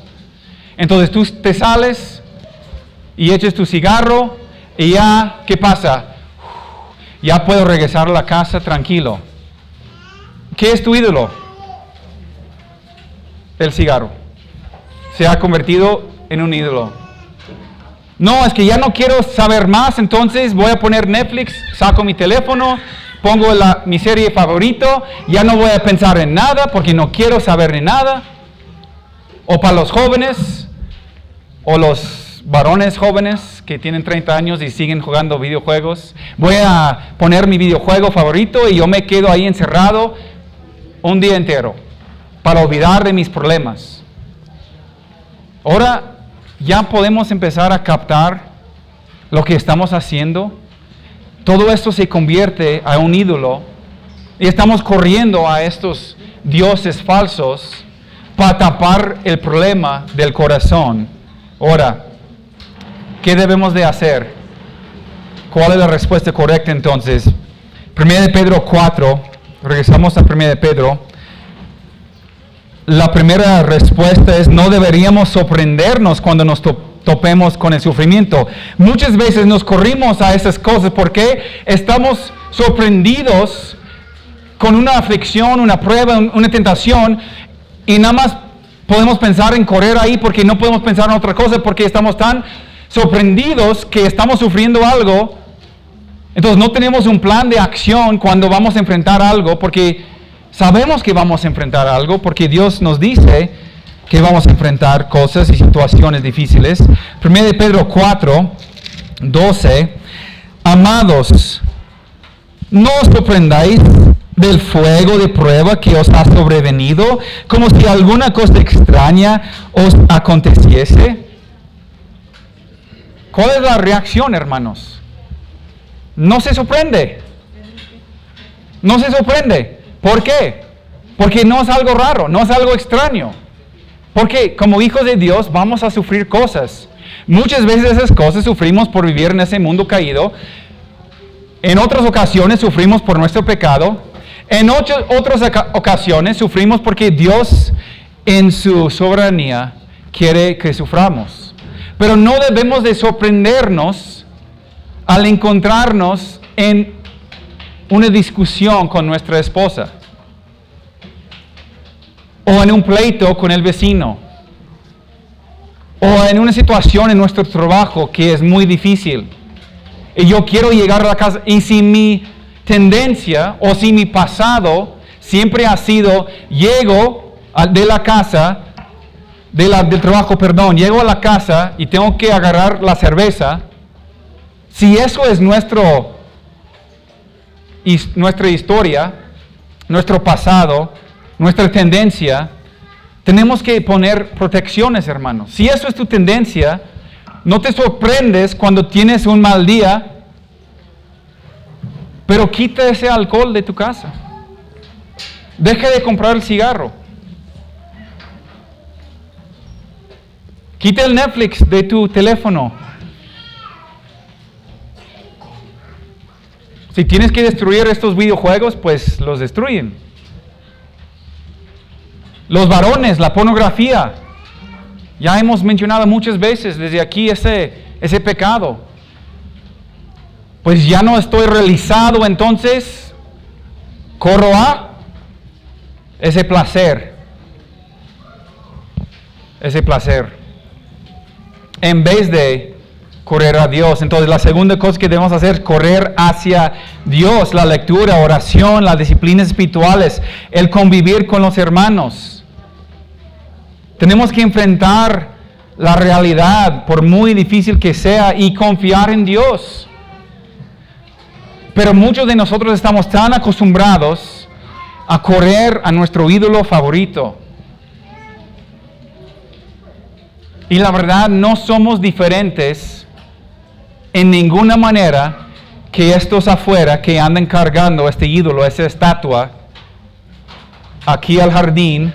Entonces tú te sales y echas tu cigarro y ya, ¿qué pasa? Ya puedo regresar a la casa tranquilo. ¿Qué es tu ídolo? El cigarro. Se ha convertido en un ídolo. No, es que ya no quiero saber más, entonces voy a poner Netflix, saco mi teléfono, pongo mi serie favorito, ya no voy a pensar en nada porque no quiero saber ni nada. O para los jóvenes, o los varones jóvenes que tienen 30 años y siguen jugando videojuegos, voy a poner mi videojuego favorito y yo me quedo ahí encerrado un día entero para olvidar de mis problemas. Ahora ya podemos empezar a captar lo que estamos haciendo. Todo esto se convierte a un ídolo y estamos corriendo a estos dioses falsos para tapar el problema del corazón. Ahora, ¿qué debemos de hacer? ¿Cuál es la respuesta correcta entonces? 1 de Pedro 4, regresamos a 1 de Pedro. La primera respuesta es, no deberíamos sorprendernos cuando nos topemos con el sufrimiento. Muchas veces nos corrimos a esas cosas porque estamos sorprendidos con una aflicción, una prueba, una tentación, y nada más podemos pensar en correr ahí porque no podemos pensar en otra cosa porque estamos tan sorprendidos que estamos sufriendo algo. Entonces no tenemos un plan de acción cuando vamos a enfrentar algo porque sabemos que vamos a enfrentar algo porque Dios nos dice que vamos a enfrentar cosas y situaciones difíciles. 1 de Pedro 4, 12. Amados, no os sorprendáis del fuego de prueba que os ha sobrevenido, como si alguna cosa extraña os aconteciese. ¿Cuál es la reacción, hermanos? No se sorprende. No se sorprende. ¿Por qué? Porque no es algo raro, no es algo extraño. Porque como hijos de Dios vamos a sufrir cosas. Muchas veces esas cosas sufrimos por vivir en ese mundo caído. En otras ocasiones sufrimos por nuestro pecado. En otras ocasiones sufrimos porque Dios en su soberanía quiere que suframos. Pero no debemos de sorprendernos al encontrarnos en una discusión con nuestra esposa, o en un pleito con el vecino, o en una situación en nuestro trabajo que es muy difícil. Y yo quiero llegar a la casa, y si mi tendencia o si mi pasado siempre ha sido, llego de la casa, del trabajo, llego a la casa y tengo que agarrar la cerveza, si eso es nuestra historia, nuestro pasado, nuestra tendencia, tenemos que poner protecciones, hermanos. Si eso es tu tendencia, no te sorprendes cuando tienes un mal día, pero quita ese alcohol de tu casa. Deja de comprar el cigarro. Quita el Netflix de tu teléfono. Si tienes que destruir estos videojuegos, pues los destruyen. Los varones, la pornografía. Ya hemos mencionado muchas veces desde aquí ese pecado. Pues ya no estoy realizado, entonces corro a ese placer. Ese placer. En vez de correr a Dios. Entonces la segunda cosa que debemos hacer es correr hacia Dios. La lectura, oración, las disciplinas espirituales, el convivir con los hermanos. Tenemos que enfrentar la realidad, por muy difícil que sea, y confiar en Dios. Pero muchos de nosotros estamos tan acostumbrados a correr a nuestro ídolo favorito. Y la verdad, no somos diferentes en ninguna manera que estos afuera que andan cargando este ídolo, esa estatua, aquí al jardín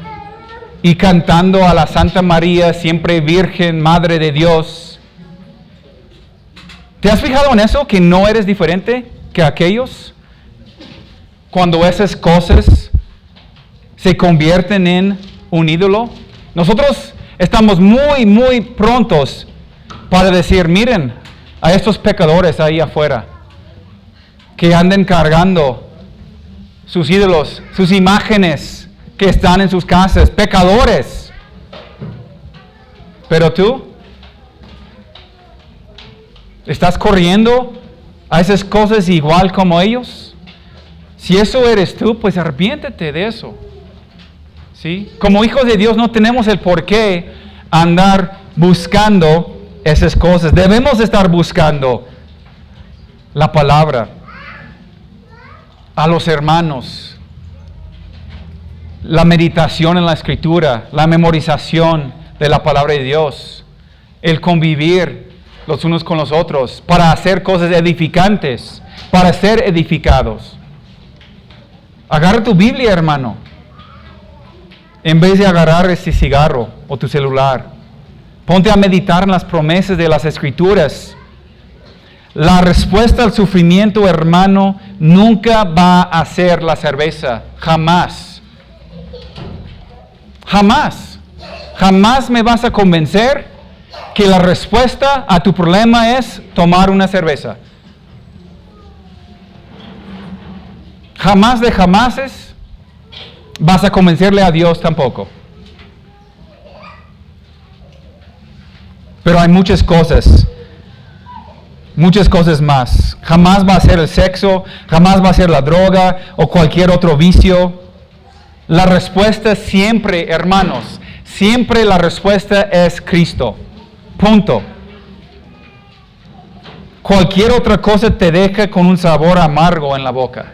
y cantando a la Santa María, siempre Virgen, Madre de Dios. ¿Te has fijado en eso? Que no eres diferente que aquellos. Cuando esas cosas se convierten en un ídolo. Nosotros estamos muy prontos para decir, miren a estos pecadores ahí afuera que anden cargando sus ídolos, sus imágenes que están en sus casas, pecadores. Pero tú, ¿estás corriendo a esas cosas igual como ellos? Si eso eres tú, pues arrepiéntete de eso. ¿Sí? Como hijos de Dios no tenemos el por qué andar buscando esas cosas. Debemos estar buscando la palabra, a los hermanos, la meditación en la Escritura, la memorización de la palabra de Dios, el convivir los unos con los otros para hacer cosas edificantes, para ser edificados. Agarra tu Biblia, hermano, en vez de agarrar ese cigarro o tu celular. Ponte a meditar en las promesas de las Escrituras. La respuesta al sufrimiento, hermano, nunca va a ser la cerveza. Jamás. Jamás. Jamás me vas a convencer que la respuesta a tu problema es tomar una cerveza. Jamás de jamases vas a convencerle a Dios tampoco. Pero hay muchas cosas más. Jamás va a ser el sexo, jamás va a ser la droga o cualquier otro vicio. La respuesta siempre, hermanos, siempre la respuesta es Cristo. Punto. Cualquier otra cosa te deja con un sabor amargo en la boca.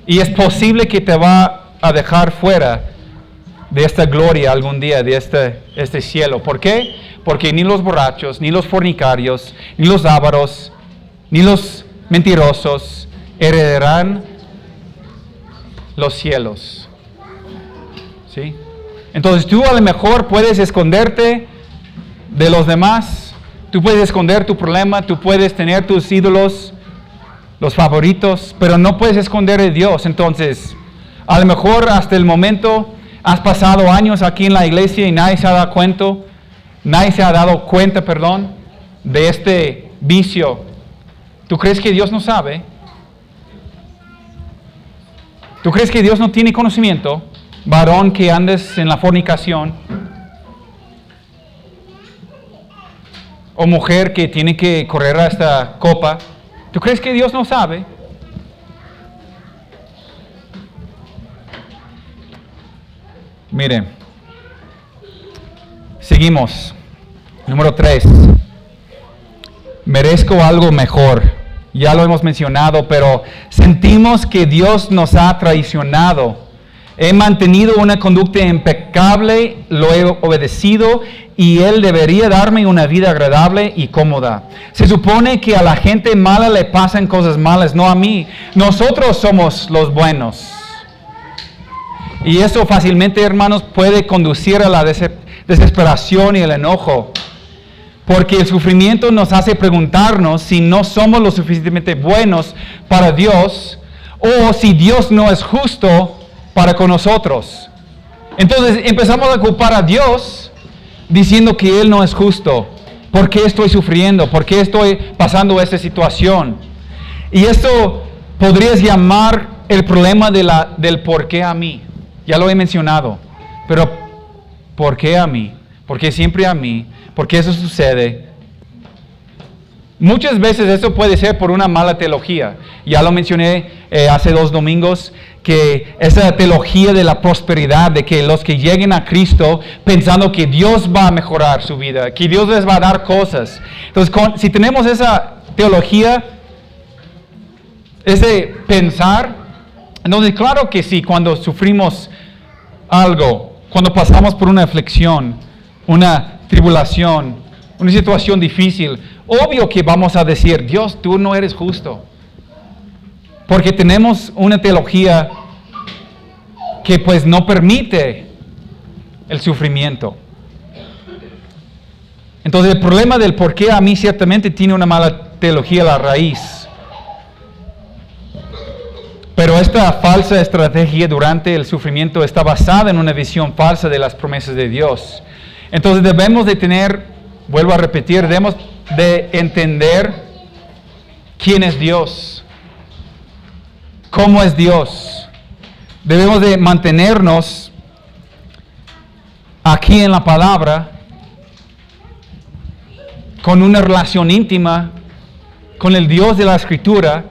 Y es posible que te va a dejar fuera de esta gloria algún día, de este cielo. ¿Por qué? Porque ni los borrachos, ni los fornicarios, ni los ávaros, ni los mentirosos heredarán los cielos. ¿Sí? Entonces tú a lo mejor puedes esconderte de los demás, tú puedes esconder tu problema, tú puedes tener tus ídolos, los favoritos, pero no puedes esconder de Dios. Entonces, a lo mejor hasta el momento has pasado años aquí en la iglesia y nadie se ha dado cuenta, de este vicio. ¿Tú crees que Dios no sabe? ¿Tú crees que Dios no tiene conocimiento? Varón que andes en la fornicación, o mujer que tiene que correr a esta copa. ¿Tú crees que Dios no sabe? Mire, seguimos. Número 3. Merezco algo mejor. Ya lo hemos mencionado, pero sentimos que Dios nos ha traicionado. He mantenido una conducta impecable, lo he obedecido y Él debería darme una vida agradable y cómoda. Se supone que a la gente mala le pasan cosas malas, no a mí. Nosotros somos los buenos. Y eso fácilmente, hermanos, puede conducir a la desesperación y el enojo. Porque el sufrimiento nos hace preguntarnos si no somos lo suficientemente buenos para Dios o si Dios no es justo para con nosotros. Entonces empezamos a culpar a Dios diciendo que Él no es justo. ¿Por qué estoy sufriendo? ¿Por qué estoy pasando esta situación? Y esto podrías llamar el problema del por qué a mí. Ya lo he mencionado. Pero ¿por qué a mí? ¿Por qué siempre a mí? ¿Por qué eso sucede? Muchas veces eso puede ser por una mala teología. Ya lo mencioné hace 2 domingos, que esa teología de la prosperidad, de que los que lleguen a Cristo pensando que Dios va a mejorar su vida, que Dios les va a dar cosas. Entonces, si tenemos esa teología, ese pensar, entonces claro que sí, cuando sufrimos algo, cuando pasamos por una aflicción, una tribulación, una situación difícil, obvio que vamos a decir, Dios, tú no eres justo. Porque tenemos una teología que pues no permite el sufrimiento. Entonces el problema del por qué a mí ciertamente tiene una mala teología a la raíz. Pero esta falsa estrategia durante el sufrimiento está basada en una visión falsa de las promesas de Dios. Entonces debemos de tener, vuelvo a repetir, debemos de entender quién es Dios, cómo es Dios. Debemos de mantenernos aquí en la palabra con una relación íntima con el Dios de la Escritura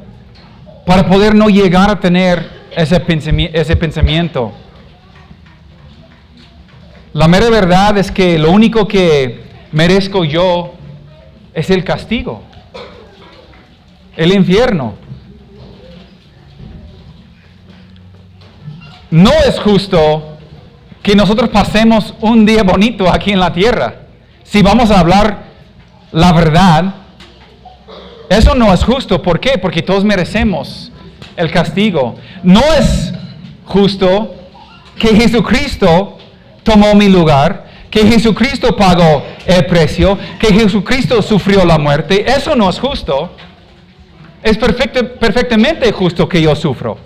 para poder no llegar a tener ese pensamiento. La mera verdad es que lo único que merezco yo es el castigo, el infierno. No es justo que nosotros pasemos un día bonito aquí en la tierra. Si vamos a hablar la verdad, eso no es justo. ¿Por qué? Porque todos merecemos el castigo. No es justo que Jesucristo tomó mi lugar, que Jesucristo pagó el precio, que Jesucristo sufrió la muerte. Eso no es justo. Es perfectamente justo que yo sufro.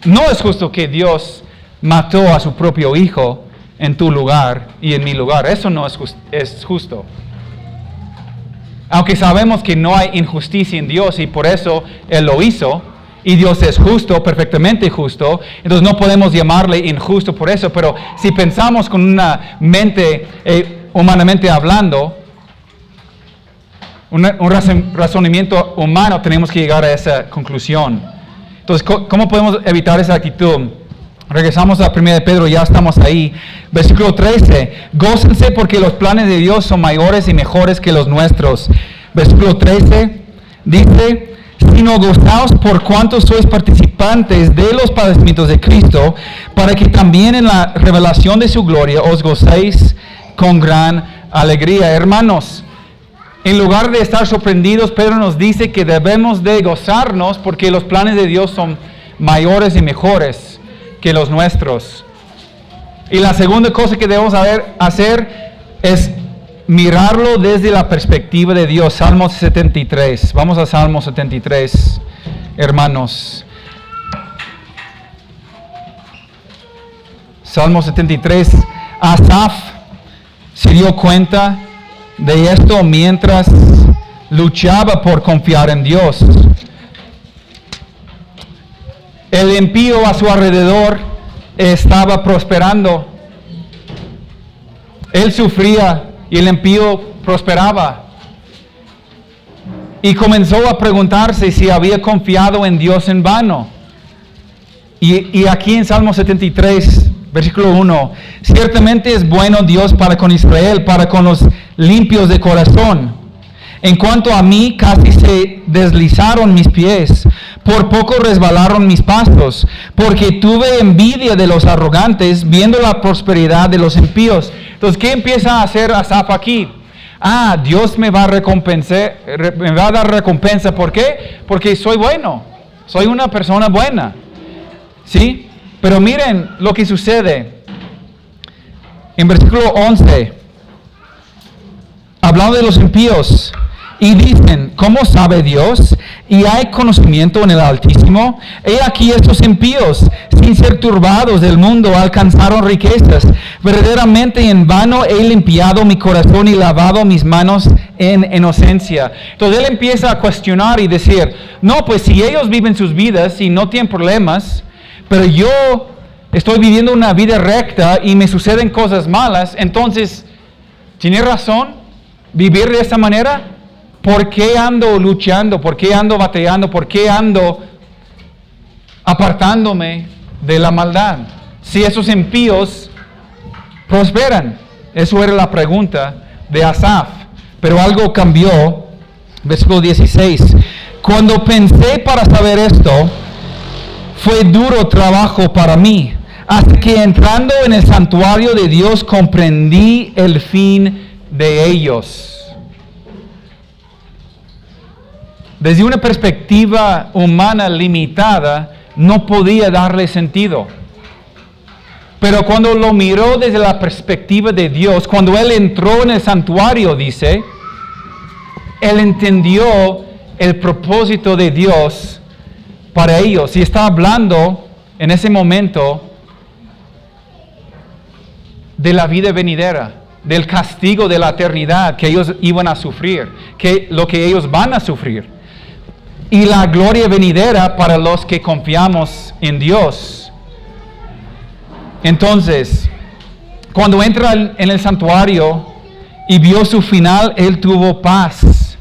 No es justo que Dios mató a su propio hijo en tu lugar y en mi lugar. Eso no es justo. Aunque sabemos que no hay injusticia en Dios y por eso Él lo hizo, y Dios es justo, perfectamente justo, entonces no podemos llamarle injusto por eso, pero si pensamos con una mente, humanamente hablando, un razonamiento humano, tenemos que llegar a esa conclusión. Entonces, ¿cómo podemos evitar esa actitud? Regresamos a 1 de Pedro, ya estamos ahí. Versículo 13. Gócense porque los planes de Dios son mayores y mejores que los nuestros. Versículo 13 dice, sino gozaos por cuanto sois participantes de los padecimientos de Cristo, para que también en la revelación de su gloria os gocéis con gran alegría. Hermanos, en lugar de estar sorprendidos, Pedro nos dice que debemos de gozarnos porque los planes de Dios son mayores y mejores que los nuestros. Y la segunda cosa que debemos hacer es mirarlo desde la perspectiva de Dios. Salmo 73. Vamos a Salmo 73, hermanos. Salmo 73. Asaf se dio cuenta de esto mientras luchaba por confiar en Dios. El impío a su alrededor estaba prosperando. Él sufría y el impío prosperaba. Y comenzó a preguntarse si había confiado en Dios en vano. Y aquí en Salmo 73, versículo 1, ciertamente es bueno Dios para con Israel, para con los limpios de corazón. En cuanto a mí, casi se deslizaron mis pies, por poco resbalaron mis pasos, porque tuve envidia de los arrogantes, viendo la prosperidad de los impíos. Entonces, ¿qué empieza a hacer Asaf aquí? Dios me va a recompensar, me va a dar recompensa. ¿Por qué? Porque soy bueno, soy una persona buena. ¿Sí? Pero miren lo que sucede. En versículo 11. hablando de los impíos, y dicen, ¿cómo sabe Dios? ¿Y hay conocimiento en el Altísimo? He aquí estos impíos, sin ser turbados del mundo, alcanzaron riquezas. Verdaderamente en vano he limpiado mi corazón y lavado mis manos en inocencia. Entonces él empieza a cuestionar y decir, no, pues si ellos viven sus vidas y no tienen problemas, pero yo estoy viviendo una vida recta y me suceden cosas malas, entonces, ¿tiene razón vivir de esa manera? ¿Por qué ando luchando? ¿Por qué ando batallando? ¿Por qué ando apartándome de la maldad? Si esos impíos prosperan. Eso era la pregunta de Asaf. Pero algo cambió. Versículo 16. Cuando pensé para saber esto, fue duro trabajo para mí. Hasta que entrando en el santuario de Dios comprendí el fin de ellos. Desde una perspectiva humana limitada, no podía darle sentido. Pero cuando lo miró desde la perspectiva de Dios, cuando él entró en el santuario, dice, él entendió el propósito de Dios para ellos. Y está hablando en ese momento de la vida venidera, del castigo de la eternidad que ellos iban a sufrir, lo que ellos van a sufrir. Y la gloria venidera para los que confiamos en Dios. Entonces, cuando entra en el santuario y vio su final, él tuvo paz.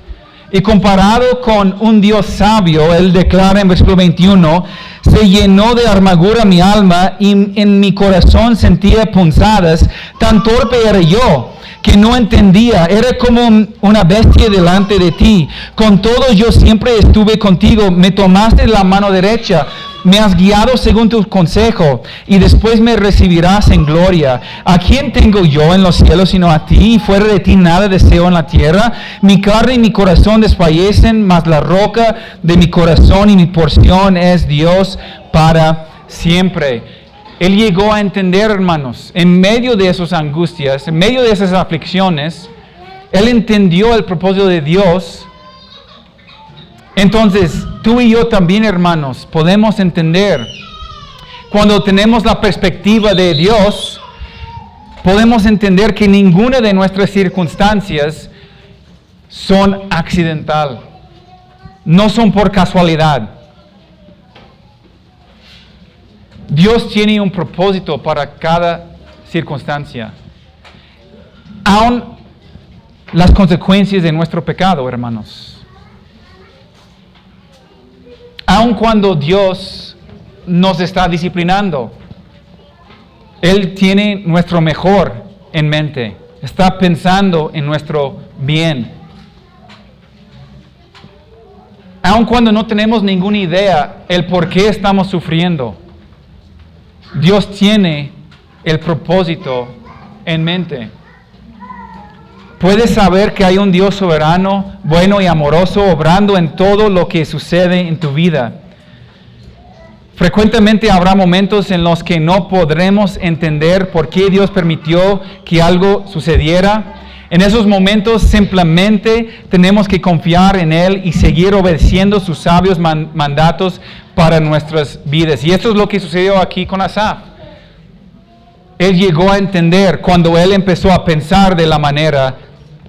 Y comparado con un Dios sabio, él declara en versículo 21, se llenó de amargura mi alma y en mi corazón sentía punzadas, tan torpe era yo, que no entendía, era como una bestia delante de ti. Con todo yo siempre estuve contigo, me tomaste la mano derecha, me has guiado según tu consejo, y después me recibirás en gloria. ¿A quién tengo yo en los cielos sino a ti? Y fuera de ti nada deseo en la tierra. Mi carne y mi corazón desfallecen, mas la roca de mi corazón y mi porción es Dios para siempre. Él llegó a entender, hermanos, en medio de esas angustias, en medio de esas aflicciones, él entendió el propósito de Dios. Entonces, tú y yo también, hermanos, podemos entender, cuando tenemos la perspectiva de Dios, podemos entender que ninguna de nuestras circunstancias son accidental, no son por casualidad. Dios tiene un propósito para cada circunstancia. Aún las consecuencias de nuestro pecado, hermanos. Aun cuando Dios nos está disciplinando, Él tiene nuestro mejor en mente. Está pensando en nuestro bien. Aun cuando no tenemos ninguna idea el por qué estamos sufriendo, Dios tiene el propósito en mente. Puedes saber que hay un Dios soberano, bueno y amoroso, obrando en todo lo que sucede en tu vida. Frecuentemente habrá momentos en los que no podremos entender por qué Dios permitió que algo sucediera. En esos momentos simplemente tenemos que confiar en Él y seguir obedeciendo sus sabios mandatos para nuestras vidas. Y esto es lo que sucedió aquí con Asaf. Él llegó a entender cuando él empezó a pensar de la manera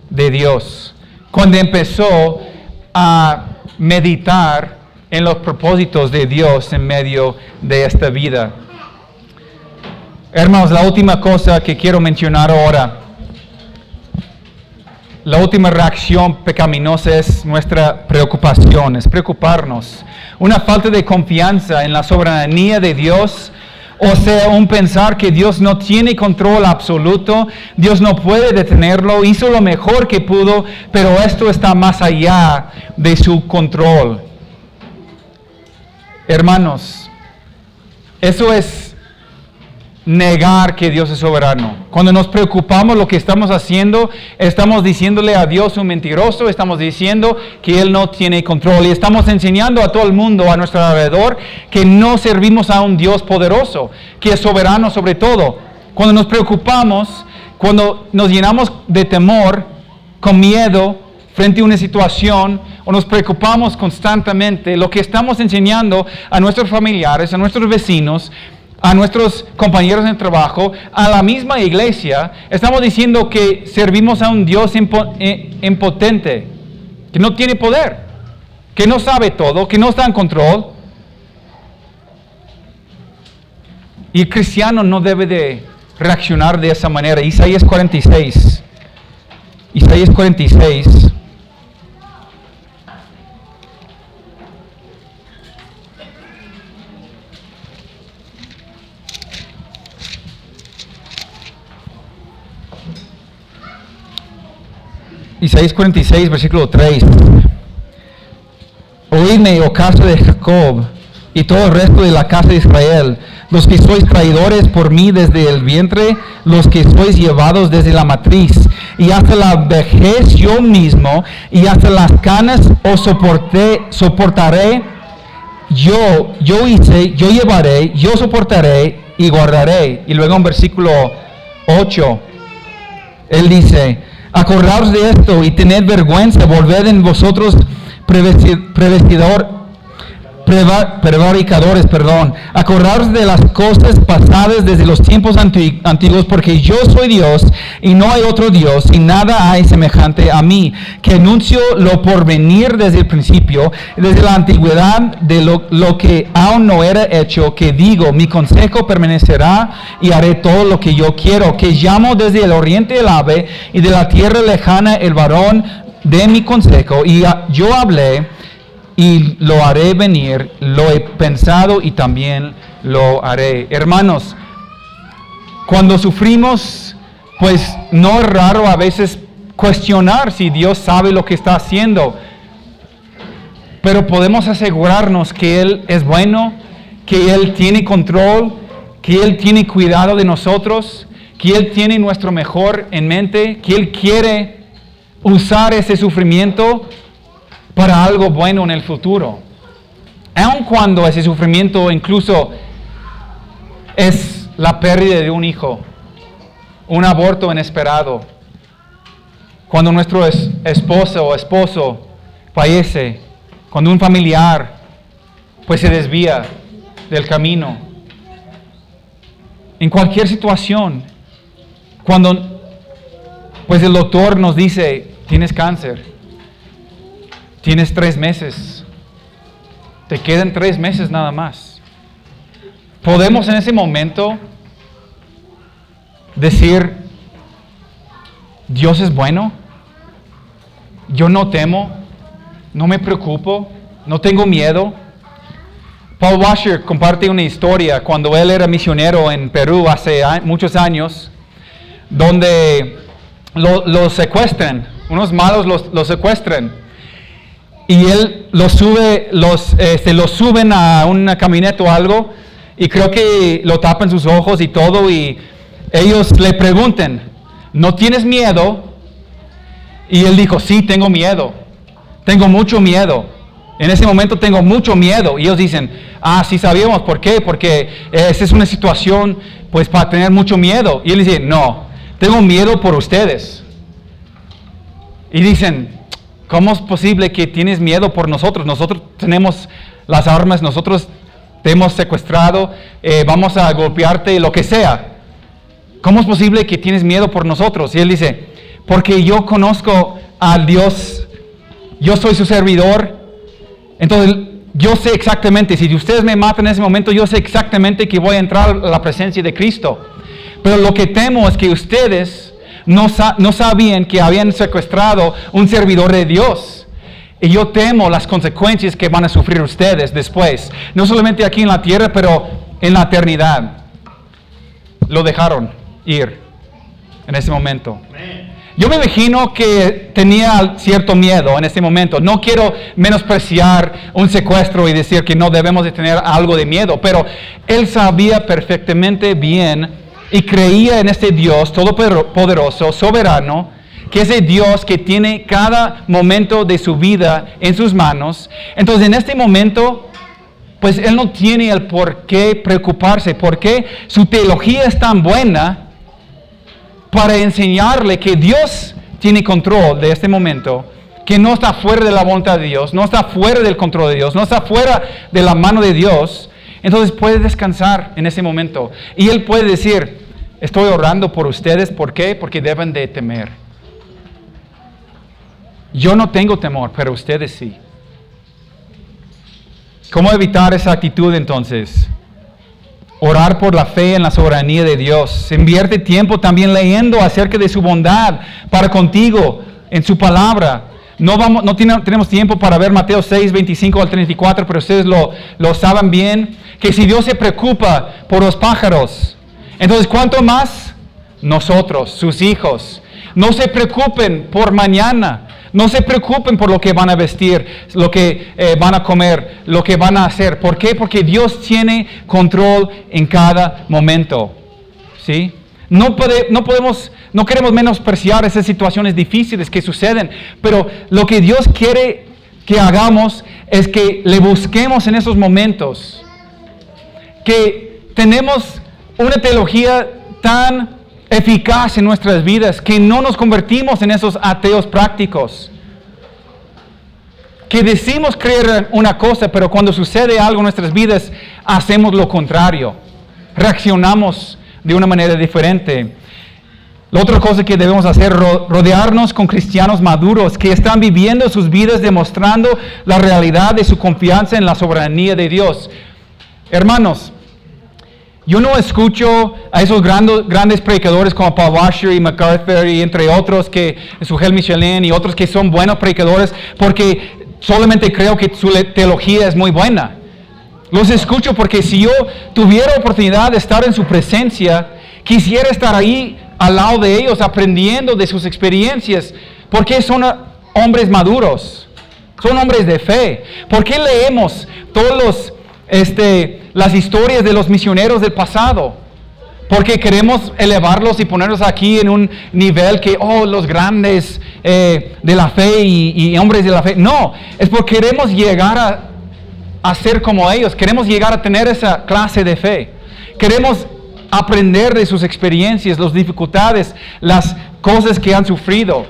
de Dios. Cuando empezó a meditar en los propósitos de Dios en medio de esta vida. Hermanos, la última cosa que quiero mencionar ahora, la última reacción pecaminosa es nuestra preocupación, es preocuparnos. Una falta de confianza en la soberanía de Dios, o sea, un pensar que Dios no tiene control absoluto, Dios no puede detenerlo, hizo lo mejor que pudo, pero esto está más allá de su control. Hermanos, eso es negar que Dios es soberano. Cuando nos preocupamos lo que estamos haciendo, estamos diciéndole a Dios un mentiroso, estamos diciendo que Él no tiene control y estamos enseñando a todo el mundo a nuestro alrededor que no servimos a un Dios poderoso, que es soberano sobre todo. Cuando nos preocupamos, cuando nos llenamos de temor, con miedo frente a una situación o nos preocupamos constantemente, lo que estamos enseñando a nuestros familiares, a nuestros vecinos, a nuestros compañeros en trabajo, a la misma iglesia, estamos diciendo que servimos a un Dios impotente, que no tiene poder, que no sabe todo, que no está en control. Y el cristiano no debe de reaccionar de esa manera. Isaías 46. Isaías 46. Isaías 46, versículo 3. Oídme, oh casa de Jacob, y todo el resto de la casa de Israel, los que sois traidores por mí desde el vientre, los que sois llevados desde la matriz, y hasta la vejez yo mismo, y hasta las canas os soportaré, yo hice, yo llevaré, yo soportaré y guardaré. Y luego en versículo 8, él dice, acordaos de esto y tened vergüenza, volved en vosotros prevaricadores, acordaos de las cosas pasadas desde los tiempos antiguos, porque yo soy Dios y no hay otro Dios, y nada hay semejante a mí, que anuncio lo por venir desde el principio, desde la antigüedad de lo que aún no era hecho, que digo, mi consejo permanecerá y haré todo lo que yo quiero, que llamo desde el oriente el ave y de la tierra lejana el varón de mi consejo, y yo hablé y lo haré venir, lo he pensado y también lo haré. Hermanos, cuando sufrimos, pues no es raro a veces cuestionar si Dios sabe lo que está haciendo, pero podemos asegurarnos que Él es bueno, que Él tiene control, que Él tiene cuidado de nosotros, que Él tiene nuestro mejor en mente, que Él quiere usar ese sufrimiento para algo bueno en el futuro. Aun cuando ese sufrimiento incluso es la pérdida de un hijo, un aborto inesperado, cuando nuestro esposo o esposo fallece, cuando un familiar pues se desvía del camino, en cualquier situación, cuando pues el doctor nos dice, tienes cáncer, tienes 3 meses, te quedan 3 meses nada más. Podemos en ese momento decir, Dios es bueno, yo no temo, no me preocupo, no tengo miedo. Paul Washer comparte una historia cuando él era misionero en Perú hace muchos años, donde los secuestran, unos malos los secuestran. Y él los suben a una camioneta o algo, y creo que lo tapan sus ojos y todo, y ellos le preguntan, ¿no tienes miedo? Y él dijo, sí, tengo miedo, tengo mucho miedo. En ese momento tengo mucho miedo. Y ellos dicen, sí sabíamos, ¿por qué? Porque esa es una situación pues para tener mucho miedo. Y él dice, no, tengo miedo por ustedes. Y dicen, ¿cómo es posible que tienes miedo por nosotros? Nosotros tenemos las armas, nosotros te hemos secuestrado, vamos a golpearte, lo que sea. ¿Cómo es posible que tienes miedo por nosotros? Y él dice, porque yo conozco al Dios, yo soy su servidor, entonces yo sé exactamente, si ustedes me matan en ese momento, yo sé exactamente que voy a entrar a la presencia de Cristo. Pero lo que temo es que ustedes no sabían que habían secuestrado un servidor de Dios. Y yo temo las consecuencias que van a sufrir ustedes después. No solamente aquí en la tierra, pero en la eternidad. Lo dejaron ir en ese momento. Yo me imagino que tenía cierto miedo en ese momento. No quiero menospreciar un secuestro y decir que no debemos de tener algo de miedo. Pero él sabía perfectamente bien y creía en este Dios todopoderoso, soberano, que es el Dios que tiene cada momento de su vida en sus manos. Entonces en este momento, pues él no tiene el por qué preocuparse, porque su teología es tan buena para enseñarle que Dios tiene control de este momento, que no está fuera de la voluntad de Dios, no está fuera del control de Dios, no está fuera de la mano de Dios, entonces puede descansar en ese momento. Y Él puede decir, estoy orando por ustedes, ¿por qué? Porque deben de temer. Yo no tengo temor, pero ustedes sí. ¿Cómo evitar esa actitud entonces? Orar por la fe en la soberanía de Dios. Invierte tiempo también leyendo acerca de su bondad para contigo en su palabra. No tenemos tiempo para ver Mateo 6, 25 al 34, pero ustedes lo saben bien, que si Dios se preocupa por los pájaros, entonces ¿cuánto más? Nosotros, sus hijos. No se preocupen por mañana. No se preocupen por lo que van a vestir, lo que van a comer, lo que van a hacer. ¿Por qué? Porque Dios tiene control en cada momento. ¿Sí? No queremos menospreciar esas situaciones difíciles que suceden, pero lo que Dios quiere que hagamos es que le busquemos en esos momentos. Que tenemos una teología tan eficaz en nuestras vidas, que no nos convertimos en esos ateos prácticos, que decimos creer una cosa, pero cuando sucede algo en nuestras vidas, hacemos lo contrario, reaccionamos de una manera diferente. La otra cosa que debemos hacer, rodearnos con cristianos maduros, que están viviendo sus vidas demostrando la realidad de su confianza en la soberanía de Dios. Hermanos, yo no escucho a esos grandes predicadores como Paul Washer y MacArthur y entre otros, que Sujel Michelin y otros que son buenos predicadores, porque solamente creo que su teología es muy buena. Los escucho porque si yo tuviera oportunidad de estar en su presencia, quisiera estar ahí al lado de ellos, aprendiendo de sus experiencias, porque son hombres maduros, son hombres de fe. ¿Por qué leemos todos las historias de los misioneros del pasado? Porque queremos elevarlos y ponerlos aquí en un nivel que, los grandes de la fe y hombres de la fe. No, es porque queremos llegar a ser como ellos. Queremos llegar a tener esa clase de fe. Queremos aprender de sus experiencias, las dificultades, las cosas que han sufrido.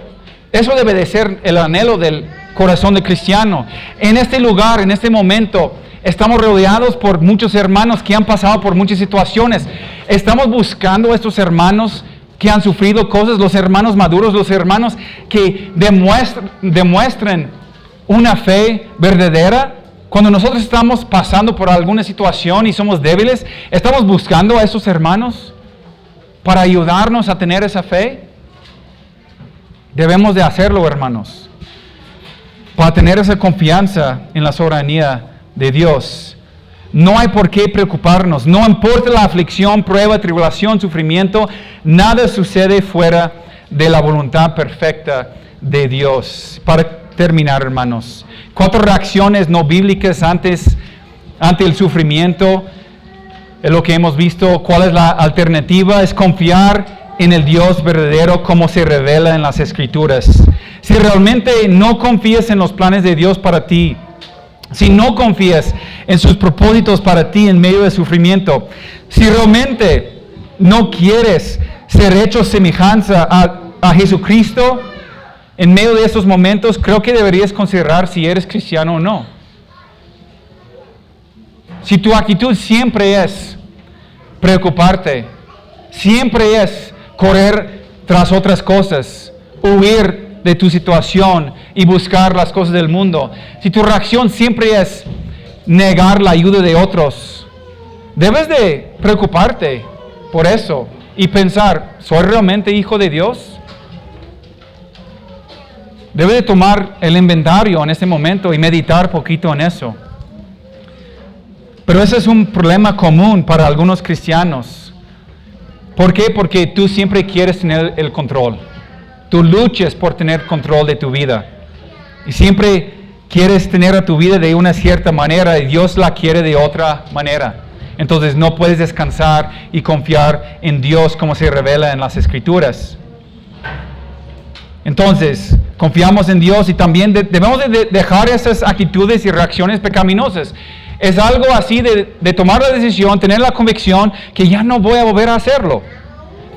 Eso debe de ser el anhelo del corazón del cristiano. En este lugar, en este momento, estamos rodeados por muchos hermanos que han pasado por muchas situaciones. Estamos buscando a estos hermanos que han sufrido cosas, los hermanos maduros, los hermanos que demuestren una fe verdadera. Cuando nosotros estamos pasando por alguna situación y somos débiles, ¿estamos buscando a esos hermanos para ayudarnos a tener esa fe? Debemos de hacerlo, hermanos, para tener esa confianza en la soberanía de Dios. No hay por qué preocuparnos. No importa la aflicción, prueba, tribulación, sufrimiento, nada sucede fuera de la voluntad perfecta de Dios. Para terminar, hermanos, 4 reacciones no bíblicas ante el sufrimiento. Es lo que hemos visto. ¿Cuál es la alternativa? Es confiar en el Dios verdadero como se revela en las Escrituras. Si realmente no confías en los planes de Dios para ti, si no confías en sus propósitos para ti en medio del sufrimiento, si realmente no quieres ser hecho semejanza a Jesucristo en medio de estos momentos, creo que deberías considerar si eres cristiano o no. Si tu actitud siempre es preocuparte, siempre es correr tras otras cosas, huir de tu situación y buscar las cosas del mundo, si tu reacción siempre es negar la ayuda de otros, debes de preocuparte por eso y pensar, ¿soy realmente hijo de Dios? Debes de tomar el inventario en este momento y meditar poquito en eso. Pero ese es un problema común para algunos cristianos. ¿Por qué? Porque tú siempre quieres tener el control. Tú luchas por tener control de tu vida. Y siempre quieres tener a tu vida de una cierta manera y Dios la quiere de otra manera. Entonces no puedes descansar y confiar en Dios como se revela en las Escrituras. Entonces, confiamos en Dios y también debemos de dejar esas actitudes y reacciones pecaminosas. Es algo así de tomar la decisión, tener la convicción que ya no voy a volver a hacerlo.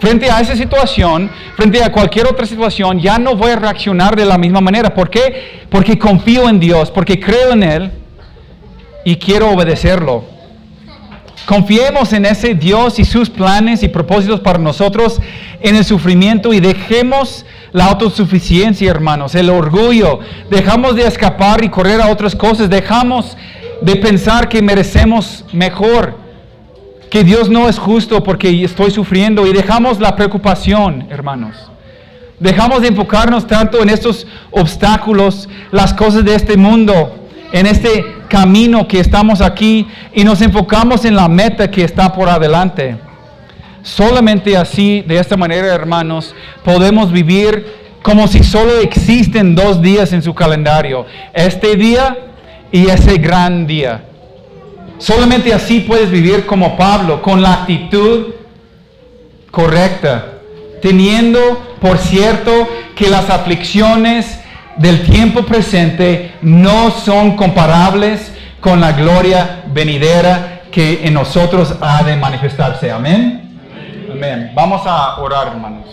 frente a esa situación, frente a cualquier otra situación, ya no voy a reaccionar de la misma manera. ¿Por qué? Porque confío en Dios, porque creo en Él y quiero obedecerlo. Confiemos en ese Dios y sus planes y propósitos para nosotros en el sufrimiento y dejemos la autosuficiencia, hermanos, el orgullo. Dejamos de escapar y correr a otras cosas. Dejamos de pensar que merecemos mejor, que Dios no es justo porque estoy sufriendo, y dejamos la preocupación, hermanos. Dejamos de enfocarnos tanto en estos obstáculos, las cosas de este mundo, en este camino que estamos aquí, y nos enfocamos en la meta que está por adelante. Solamente así, de esta manera, hermanos, podemos vivir como si solo existen 2 días en su calendario: este día y ese gran día. Solamente así puedes vivir como Pablo, con la actitud correcta, teniendo por cierto que las aflicciones del tiempo presente no son comparables con la gloria venidera que en nosotros ha de manifestarse. Amén. Amén. Vamos a orar, hermanos.